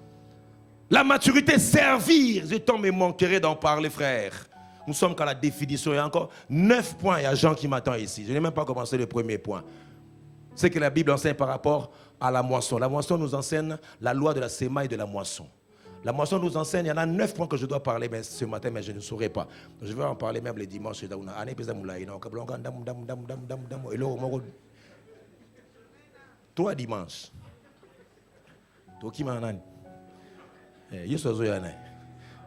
[SPEAKER 1] La maturité, servir. Je t'en me manquerai d'en parler, frère. Nous sommes qu'à la définition. Il y a encore 9 points. Il y a Jean qui m'attend ici. Je n'ai même pas commencé le premier point. C'est que la Bible enseigne par rapport à la moisson. La moisson nous enseigne la loi de la sémaille de la moisson. La moisson nous enseigne, il y en a 9 points que je dois parler mais ce matin, mais je ne saurais pas. Je vais en parler même les dimanches. Toi, dimanche. Toi qui m'en as.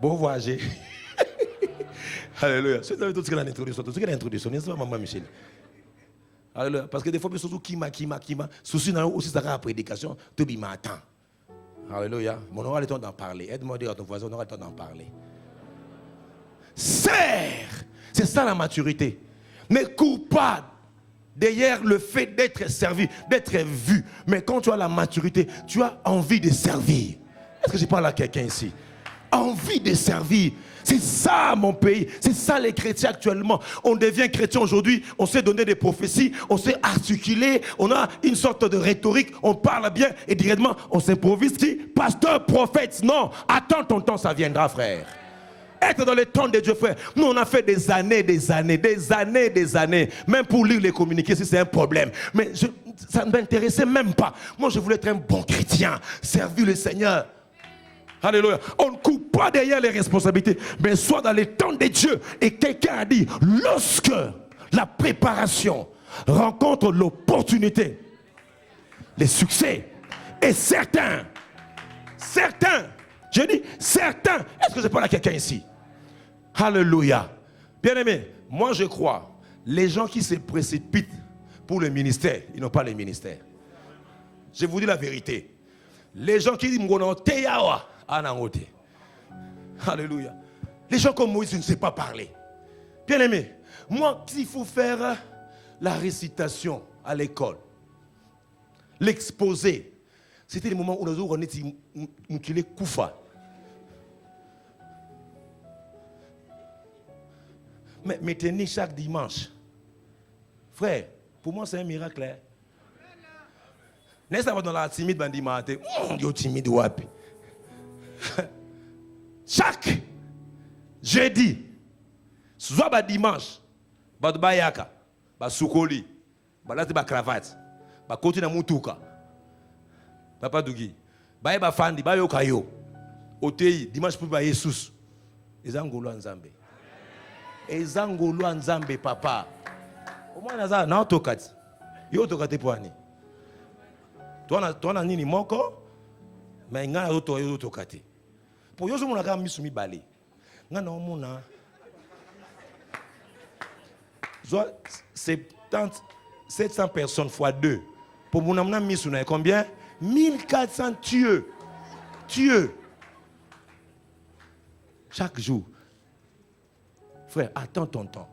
[SPEAKER 1] Bon voyage. Alléluia. C'est tout ce qu'il a introduit. Tout ce qu'il a introduit. N'est-ce pas, maman Michel? Alléluia. Parce que des fois, surtout kima. Souci dans aussi ça la prédication. Tout le monde attend. Alléluia. On aura le temps d'en parler. Aide-moi à dire à ton voisin, on aura le temps d'en parler. Sers. C'est ça la maturité. Ne cours pas derrière le fait d'être servi, d'être vu. Mais quand tu as la maturité, tu as envie de servir. Est-ce que je parle à quelqu'un ici? Envie de servir. C'est ça mon pays. C'est ça les chrétiens actuellement. On devient chrétien aujourd'hui. On sait donner des prophéties. On sait articuler. On a une sorte de rhétorique. On parle bien et directement on s'improvise. Qui? Pasteur, prophète. Non. Attends ton temps, ça viendra, frère. Être dans le temps de Dieu, frère. Nous, on a fait des années. Même pour lire les communiqués, si c'est un problème. Mais ça ne m'intéressait même pas. Moi, je voulais être un bon chrétien. Servir le Seigneur. Alléluia. On ne coupe pas derrière les responsabilités, mais soit dans les temps de Dieu. Et quelqu'un a dit, lorsque la préparation rencontre l'opportunité, les succès est certain. Je dis certain. Est-ce que je parle à quelqu'un ici? Alléluia. Bien-aimé, moi je crois, les gens qui se précipitent pour le ministère, ils n'ont pas le ministère. Je vous dis la vérité. Les gens qui disent alléluia. Les gens comme Moïse ne savent pas parler. Bien-aimé, moi, s'il faut faire la récitation à l'école, l'exposé, c'était le moment où nous avons dit Mukile Koufa. Mais maintenir chaque dimanche. Frère, pour moi, c'est un miracle. Hein? N'est-ce pas dans la timide bandimate? Yo timide wapi. Chaque jeudi, soit ba dimanche, ba bayaka, ba soukoli, ba lati ba cravate, ba koti na mutuka. Papa Dougi, ba ba fandi, ba yo kayo. Otei dimanche pour ba Jesus. Ezangolo nzambe. Ezangolo nzambe papa. Au moins naza na tokati. Yo tokate poani. Toi na nini moko? Mais nga na to tokate. Pour yo zo ka misumi balé. Nga na omona. Zo 700 personnes fois 2. Pour mon amna misuna combien? 1400 tueux. Chaque jour. Frère, attends ton temps.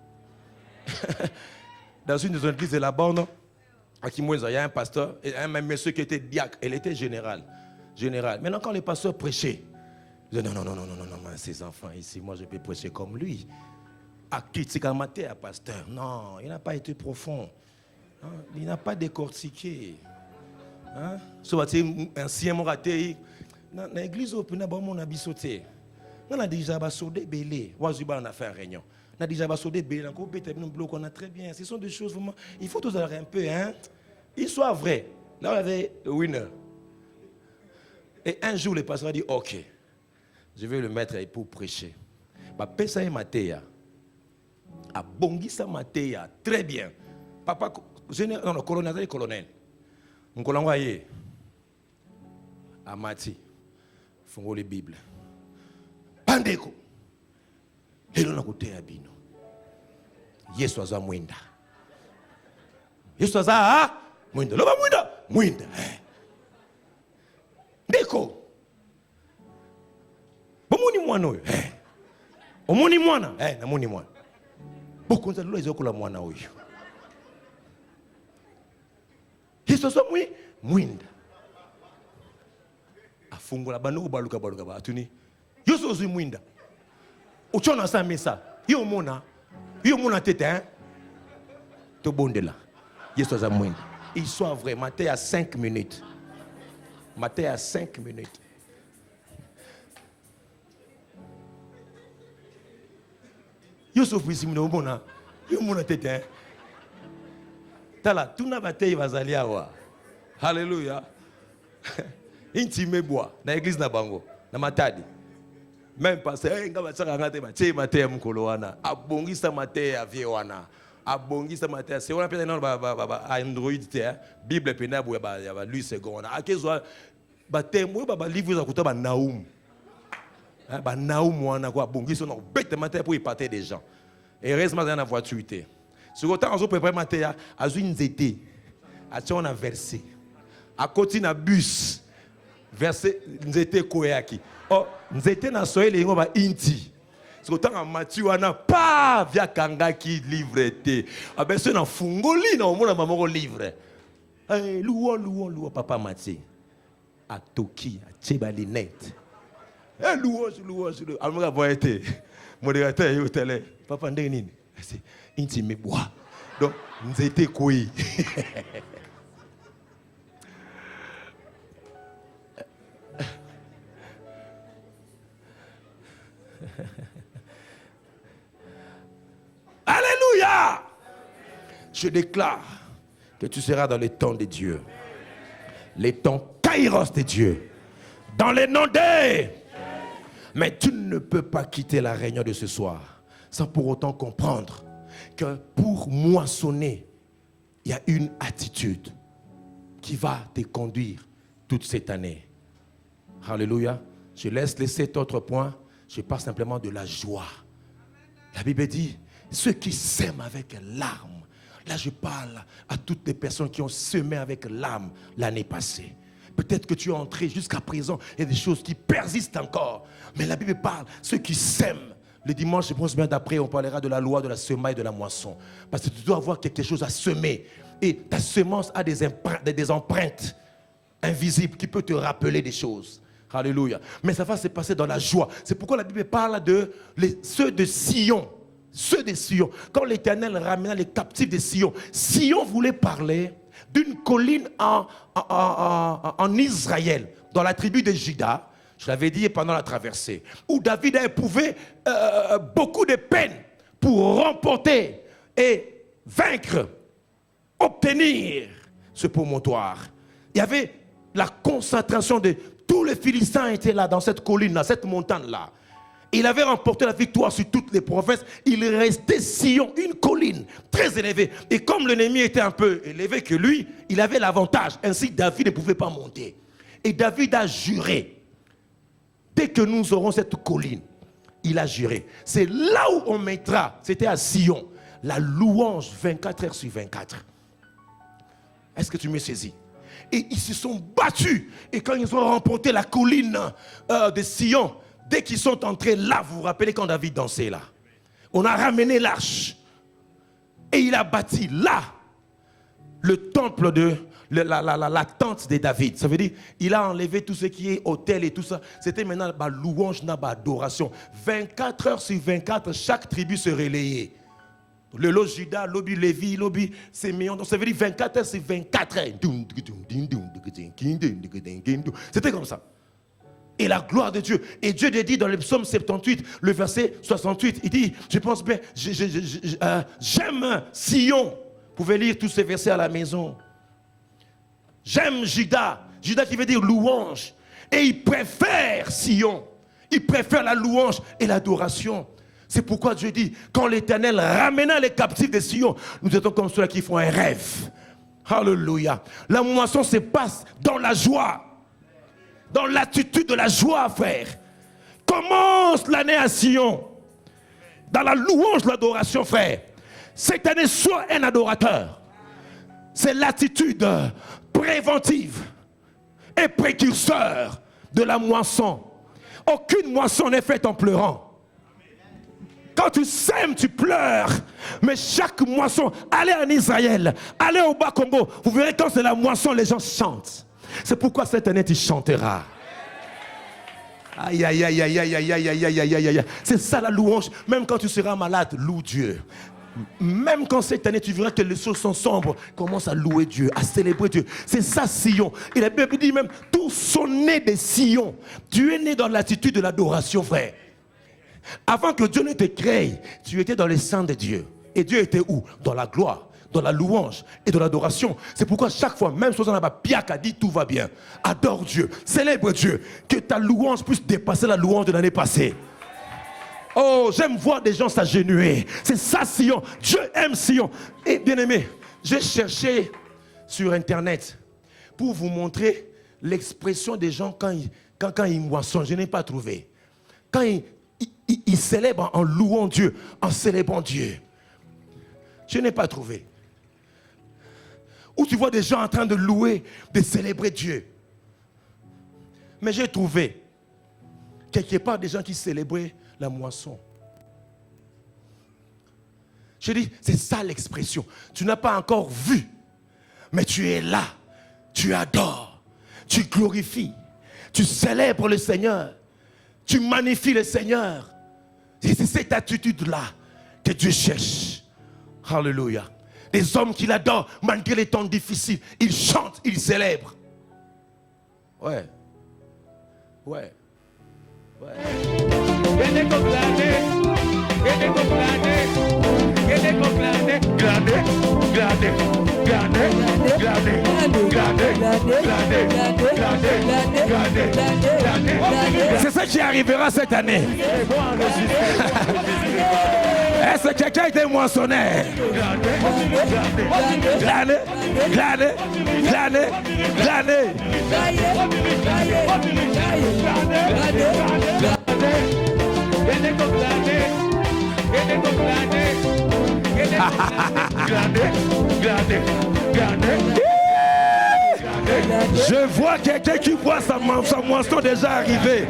[SPEAKER 1] Dans une des églises de la bande, à Kimouéza, il y a un pasteur, et un monsieur qui était diacre, elle était générale. Maintenant, quand les pasteurs prêchaient, ils disaient non, ces enfants ici, moi je peux prêcher comme lui. À qui tu as pasteur? Non, il n'a pas été profond. Il n'a pas décortiqué. Ancien moraté, dans l'église, on a bisauté. On a déjà basoudé belé. On a fait une réunion. On a déjà basoudé belé. On a très bien. Ce sont des choses vraiment. Il faut tous avoir un peu, hein. Il soit vrai. Là, on avait le winner. Et un jour, le pasteur a dit ok, je vais le mettre pour prêcher. Pesa et Matéa. A Bongisa Matéa. Très bien. Papa, colonel. On a envoyé à Mati. Fongo les Bibles. Pandeko. Et l'on a goûté à Bino. Yesu aza mwinda. Yesu aza mwinda. Loba mwinda. Ndeko. Omuni mwana oyo. Omuni mwana. Namuni mwana. Bokonza lolo ezokola mwana oyo. Yesu aza mwinda. Afungola bano baluka batuni. Yesu aza mwinda. Uchona sa mesa. Yo mona tete hein. To bondela. Yesu aza mwinda. Il soit vrai. Matthieu à 5 minutes. Matthieu à 5 minutes. Yusuf Bisimino mona. Yo mona tete hein. Tala tuna batei bazali awa. Hallelujah. Intime bois na église na bango na Matadi. Même parce que nga batsaka ngate batie Matthieu mukolo wana. Abongisa Matthieu avie wana. Abongisa Matthieu c'est on appelle non ba Android te Bible pena bo ya lui second. Akezwa ba tembo ba livre za kuta ba Naum. Pour y partir des gens. Et heureusement, dans la voiture. Sur le temps, on peut préparer à une zété. On a versé. À côté d'un bus. Versé, nous étions koyaki. Oh, nous étions dans le soleil, les gens inti. Sur le temps, en Mathieu, on n'a pas via Kanga qui livre. Ah ben, c'est dans Fungoli, on a maman livre. Louon, papa Mathieu. À Toki, à Tchebalinette. Louon. Alors, moi, été modérateur, il était papa Ndenine. C'est intime, bois. Donc, nous étions koyi. Alléluia! Je déclare que tu seras dans les temps de Dieu. Les temps kairos de Dieu. Dans les noms des... Mais tu ne peux pas quitter la réunion de ce soir sans pour autant comprendre que pour moissonner, il y a une attitude qui va te conduire toute cette année. Alléluia. Je laisse les 7 autres points. Je parle simplement de la joie. La Bible dit, ceux qui sèment avec larmes. Là, je parle à toutes les personnes qui ont semé avec larmes l'année passée. Peut-être que tu es entré jusqu'à présent, il y a des choses qui persistent encore. Mais la Bible parle, ceux qui sèment. Le dimanche, je pense bien d'après, on parlera de la loi de la semaille et de la moisson. Parce que tu dois avoir quelque chose à semer. Et ta semence a des empreintes invisibles qui peuvent te rappeler des choses. Alléluia. Mais ça va se passer dans la joie. C'est pourquoi la Bible parle de ceux de Sion. Ceux de Sion. Quand l'Éternel ramena les captifs de Sion, Sion voulait parler d'une colline en Israël, dans la tribu de Juda. Je l'avais dit pendant la traversée, où David a éprouvé beaucoup de peine pour remporter et vaincre, obtenir ce promontoire. Il y avait la concentration de tous les Philistins étaient là dans cette colline-là, cette montagne-là. Il avait remporté la victoire sur toutes les provinces. Il restait Sion, une colline très élevée. Et comme l'ennemi était un peu élevé que lui, il avait l'avantage. Ainsi, David ne pouvait pas monter. Et David a juré. Dès que nous aurons cette colline, il a juré. C'est là où on mettra, c'était à Sion, la louange 24 heures sur 24. Est-ce que tu me saisis? Et ils se sont battus. Et quand ils ont remporté la colline de Sion, dès qu'ils sont entrés là, vous vous rappelez quand David dansait là, on a ramené l'arche. Et il a bâti là le temple de la tente de David. Ça veut dire il a enlevé tout ce qui est autel et tout ça. C'était maintenant la louange, la adoration. 24 heures sur 24, chaque tribu se relayait. Le lot Juda, l'obi Lévi, l'obi Séméon. Donc ça veut dire 24 heures sur 24 heures. C'était comme ça. Et la gloire de Dieu. Et Dieu dit dans le psaume 78, le verset 68, il dit, je pense bien, j'aime Sion. Vous pouvez lire tous ces versets à la maison. J'aime Juda. Juda qui veut dire louange. Et il préfère Sion. Il préfère la louange et l'adoration. C'est pourquoi Dieu dit, quand l'Éternel ramena les captifs de Sion, nous étions comme ceux qui font un rêve. Alléluia. La moisson se passe dans la joie. Dans l'attitude de la joie, frère. Commence l'année à Sion. Dans la louange, l'adoration, frère. Cette année, sois un adorateur. C'est l'attitude préventive et précurseur de la moisson. Aucune moisson n'est faite en pleurant. Quand tu sèmes, tu pleures. Mais chaque moisson, allez en Israël, allez au Bas-Congo, vous verrez quand c'est la moisson, les gens chantent. C'est pourquoi cette année tu chanteras. Aïe, aïe, aïe, aïe, aïe, aïe, aïe, aïe, aïe, aïe, aïe. C'est ça la louange. Même quand tu seras malade, loue Dieu. Même quand cette année tu verras que les choses sont sombres, commence à louer Dieu, à célébrer Dieu. C'est ça Sion. Et la Bible dit même, tous sont nés de Sion. Tu es né dans l'attitude de l'adoration, frère. Avant que Dieu ne te crée, tu étais dans le sang de Dieu. Et Dieu était où? Dans la gloire, dans la louange et dans l'adoration. C'est pourquoi chaque fois, même si on n'a pas Piaka dit tout va bien, adore Dieu, célèbre Dieu, que ta louange puisse dépasser la louange de l'année passée. Oh, j'aime voir des gens s'agenouiller. C'est ça Sion. Dieu aime Sion. Et bien aimé, j'ai cherché sur internet pour vous montrer l'expression des gens quand ils moissonnent. Je n'ai pas trouvé. quand il célèbre en louant Dieu, en célébrant Dieu. Je n'ai pas trouvé. Où tu vois des gens en train de louer, de célébrer Dieu. Mais j'ai trouvé quelque part des gens qui célébraient la moisson. Je dis, c'est ça l'expression. Tu n'as pas encore vu, mais tu es là. Tu adores, tu glorifies, tu célèbres le Seigneur, tu magnifies le Seigneur. Et c'est cette attitude-là que Dieu cherche. Alléluia. Des hommes qui l'adorent malgré les temps difficiles. Ils chantent, ils célèbrent. Ouais. Ouais. Ouais. C'est ça qui arrivera cette année. Est-ce que quelqu'un était moissonneur? Glaner, glaner, glaner, glaner. Je vois quelqu'un qui voit sa moisson déjà arriver.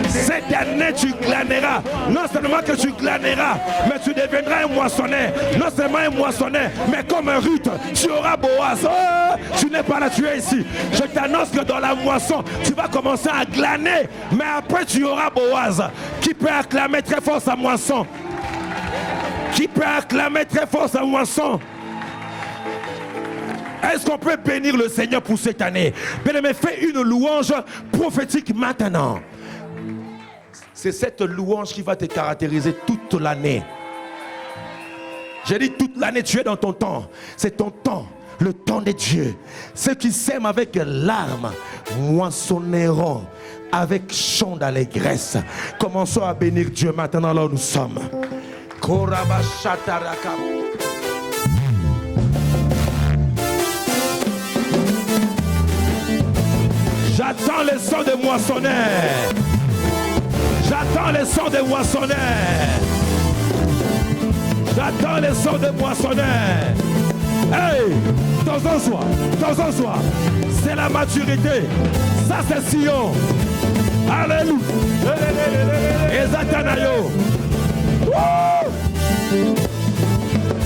[SPEAKER 1] Cette année, tu glaneras. Non seulement que tu glaneras, mais tu deviendras un moissonneur. Non seulement un moissonneur, mais comme un Ruth, tu auras Boaz. Oh, tu n'es pas là, tu es ici. Je t'annonce que dans la moisson, tu vas commencer à glaner, mais après tu auras Boaz. Qui peut acclamer très fort sa moisson? Qui peut acclamer très fort sa moisson? Est-ce qu'on peut bénir le Seigneur pour cette année? Bien-aimé, fais une louange prophétique maintenant. C'est cette louange qui va te caractériser toute l'année. J'ai dit toute l'année, tu es dans ton temps. C'est ton temps, le temps de Dieu. Ceux qui s'aiment avec larmes moissonneront avec chant d'allégresse. Commençons à bénir Dieu maintenant là où nous sommes. Korabashataraka. J'attends les sons des moissonneurs. J'attends les sons des moissonneurs. J'attends les sons des moissonneurs. Hey, temps en soi. C'est la maturité. Ça c'est Sion. Alléluia. Ezatanayo.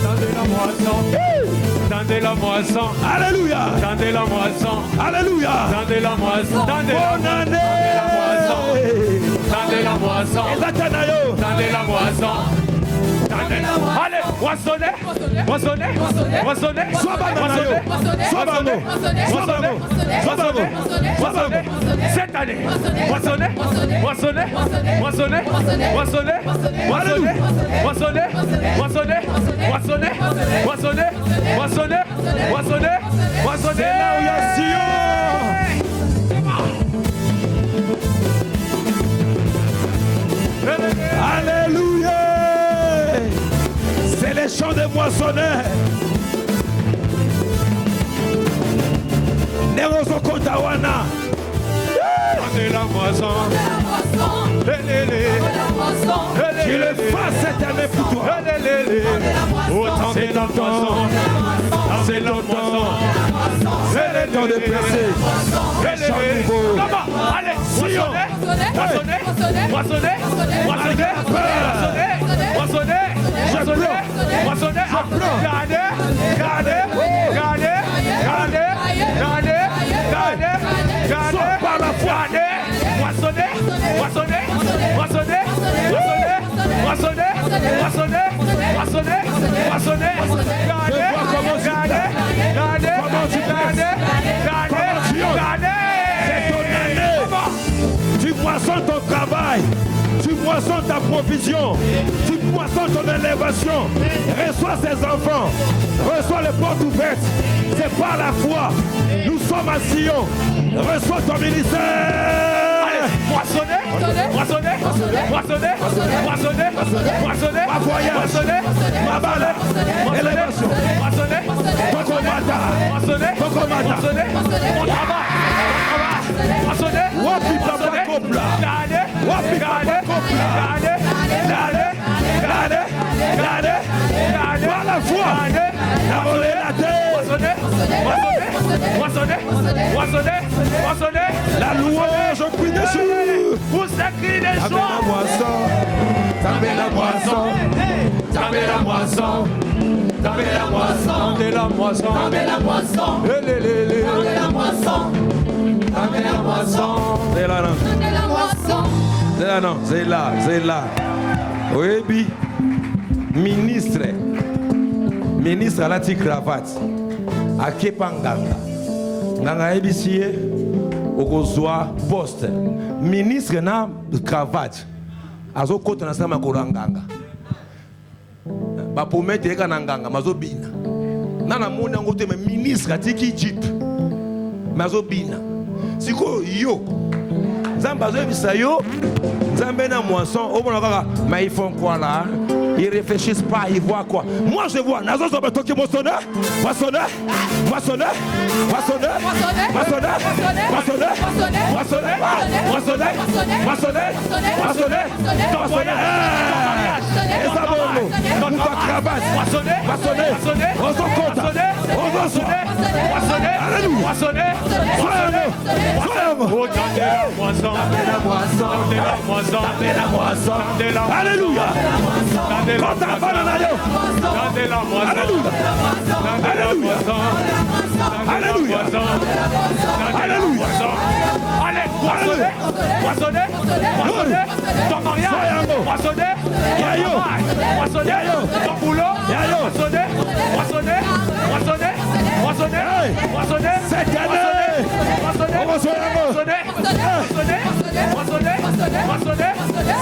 [SPEAKER 3] Tendez la moisson. Tendez la moisson.
[SPEAKER 1] Alléluia.
[SPEAKER 3] Tendez la moisson.
[SPEAKER 1] Alléluia.
[SPEAKER 3] Tendez la moisson. Tendez
[SPEAKER 1] Bonne année.
[SPEAKER 3] Tendez la moisson.
[SPEAKER 1] Ezatanayo.
[SPEAKER 3] Tendez la moisson. Allez, moissonnez. Moissonnez. Moissonnez. Moissonnez. Cette année. Moissonnez. Moissonnez. Moissonnez. Moissonnez. Moissonnez. Moissonnez. Moissonnez. Moissonnez. Moissonnez. Moissonnez. Moissonnez. Moissonnez.
[SPEAKER 1] C'est là où il y a Sion. Alléluia. C'est les chants des moissonneurs. Nerozokotawana.
[SPEAKER 3] Tendez la moisson.
[SPEAKER 1] Qu'il le fasse cette année pour toi.
[SPEAKER 3] Oh, tendez la moisson.
[SPEAKER 1] C'est le temps. C'est le temps de percer. Chant nouveau.
[SPEAKER 3] Allez, moissonnez. Moissonnez. Moissonnez. Moissonnez. Moissonnez. Moissonnez. Moissonnez. Gardez. Gardez. Gardez. Gardez. Gardez. Gardez. Gardez.
[SPEAKER 1] Par la foi.
[SPEAKER 3] Moissonnez. Moissonnez. Moissonnez. Moissonnez. Moissonnez. Moissonnez. Moissonnez. Gardez. Gardez. Gardez. Gardez.
[SPEAKER 1] C'est ton année. Tu moissonnes ton travail. Tu moissonnes ta provision. Tu moissonnes ton élévation. Reçois ses enfants. Reçois les portes ouvertes. C'est par la foi. Nous sommes à Sion. Reçois ton ministère.
[SPEAKER 3] Moissonnez, moissonnez, moissonnez, moissonnez, moissonnez,
[SPEAKER 1] Ma voyage.
[SPEAKER 3] moissonnez,
[SPEAKER 1] Ma balle. Élévation.
[SPEAKER 3] moissonnez,
[SPEAKER 1] Ton combattant.
[SPEAKER 3] moissonnez,
[SPEAKER 1] Ton combattant.
[SPEAKER 3] moissonnez, mon travail, moissonnez,
[SPEAKER 1] Wapi papa copla.
[SPEAKER 3] Gardez.
[SPEAKER 1] Wapi
[SPEAKER 3] Gardez.
[SPEAKER 1] papa copla.
[SPEAKER 3] Gardez. Gardez. Gardez. Gardez. Gardez.
[SPEAKER 1] Par la foi.
[SPEAKER 3] Gardez.
[SPEAKER 1] La volée la terre.
[SPEAKER 3] Moissonnez. Moissonnez. Moissonnez. Moissonnez.
[SPEAKER 1] La louange, je prie dessus.
[SPEAKER 3] Vous sacrez des
[SPEAKER 1] Tapez la
[SPEAKER 3] joies.
[SPEAKER 1] moisson. Tapez la moisson.
[SPEAKER 3] Tapez la moisson. Tapez la moisson.
[SPEAKER 1] Tapez la moisson.
[SPEAKER 2] Tapez la moisson.
[SPEAKER 1] Tapez
[SPEAKER 2] la moisson.
[SPEAKER 1] Tapez la moisson. C'est là, non.
[SPEAKER 2] Tapez la moisson.
[SPEAKER 1] C'est là, non. C'est là, c'est là. Oui, bi. Ministre à la petite cravate. À Kepanganga. Nganga ebisiye. Okozwa poste. Ministre na cravate. Azo kote na sama kuranganga. Ba pomete eka na nganga mazobina. Nana moni ngote me ministre atiki jeep. Mazobina. Siko yo. Zamba zo bisa yo. Zamba na moisson. Au bon kaka, mais ils font quoi là? Ils réfléchissent pas, ils voient quoi? Moi je vois. Nazo zo beto ki moissonneur. Moissonneur. Moissonneur. Moissonneur. Moissonneur. Moissonneur. Moissonneur. Moissonneur. Moissonneur. Moissonneur. Moissonneur. Et ça bon. Dans ta cravate.
[SPEAKER 3] Moissonnez.
[SPEAKER 1] Moissonneur.
[SPEAKER 3] Moissonnez.
[SPEAKER 1] On s'en compte. On s'en sort.
[SPEAKER 3] Moissonnez.
[SPEAKER 1] Alléluia.
[SPEAKER 3] Moissonnez.
[SPEAKER 1] Soyons.
[SPEAKER 3] Oh, tendez la moisson. Tendez la moisson. Tendez la moisson. Tendez la moisson.
[SPEAKER 1] Alléluia.
[SPEAKER 3] Tendez la
[SPEAKER 1] Quand ta femme en a yo.
[SPEAKER 3] Tendez la moisson.
[SPEAKER 1] Alléluia.
[SPEAKER 3] Tendez la moisson.
[SPEAKER 1] Alléluia. Alléluia.
[SPEAKER 3] Allez, moissonnez. Moissonnez. Moissonnez. Ton mariage. Moissonnez.
[SPEAKER 1] Yayo.
[SPEAKER 3] Moissonnez. Ton boulot. Moissonnez. Moissonnez. Moissonnez. Moissonnez. Moissonnez.
[SPEAKER 1] Cette année.
[SPEAKER 3] Moissonnez.
[SPEAKER 1] On va se faire un mot.
[SPEAKER 3] Moissonnez. Moissonnez. Moissonnez. Moissonnez.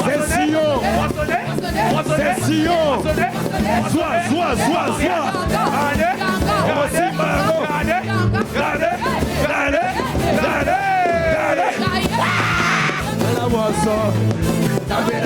[SPEAKER 1] C'est Sion.
[SPEAKER 3] Moissonnez. Moissonnez.
[SPEAKER 1] C'est Sion.
[SPEAKER 3] Moissonnez.
[SPEAKER 1] Sois.
[SPEAKER 3] Gardez.
[SPEAKER 1] On va s'y faire.
[SPEAKER 3] Gardez. Gardez. Gardez. Gardez.
[SPEAKER 1] La moisson.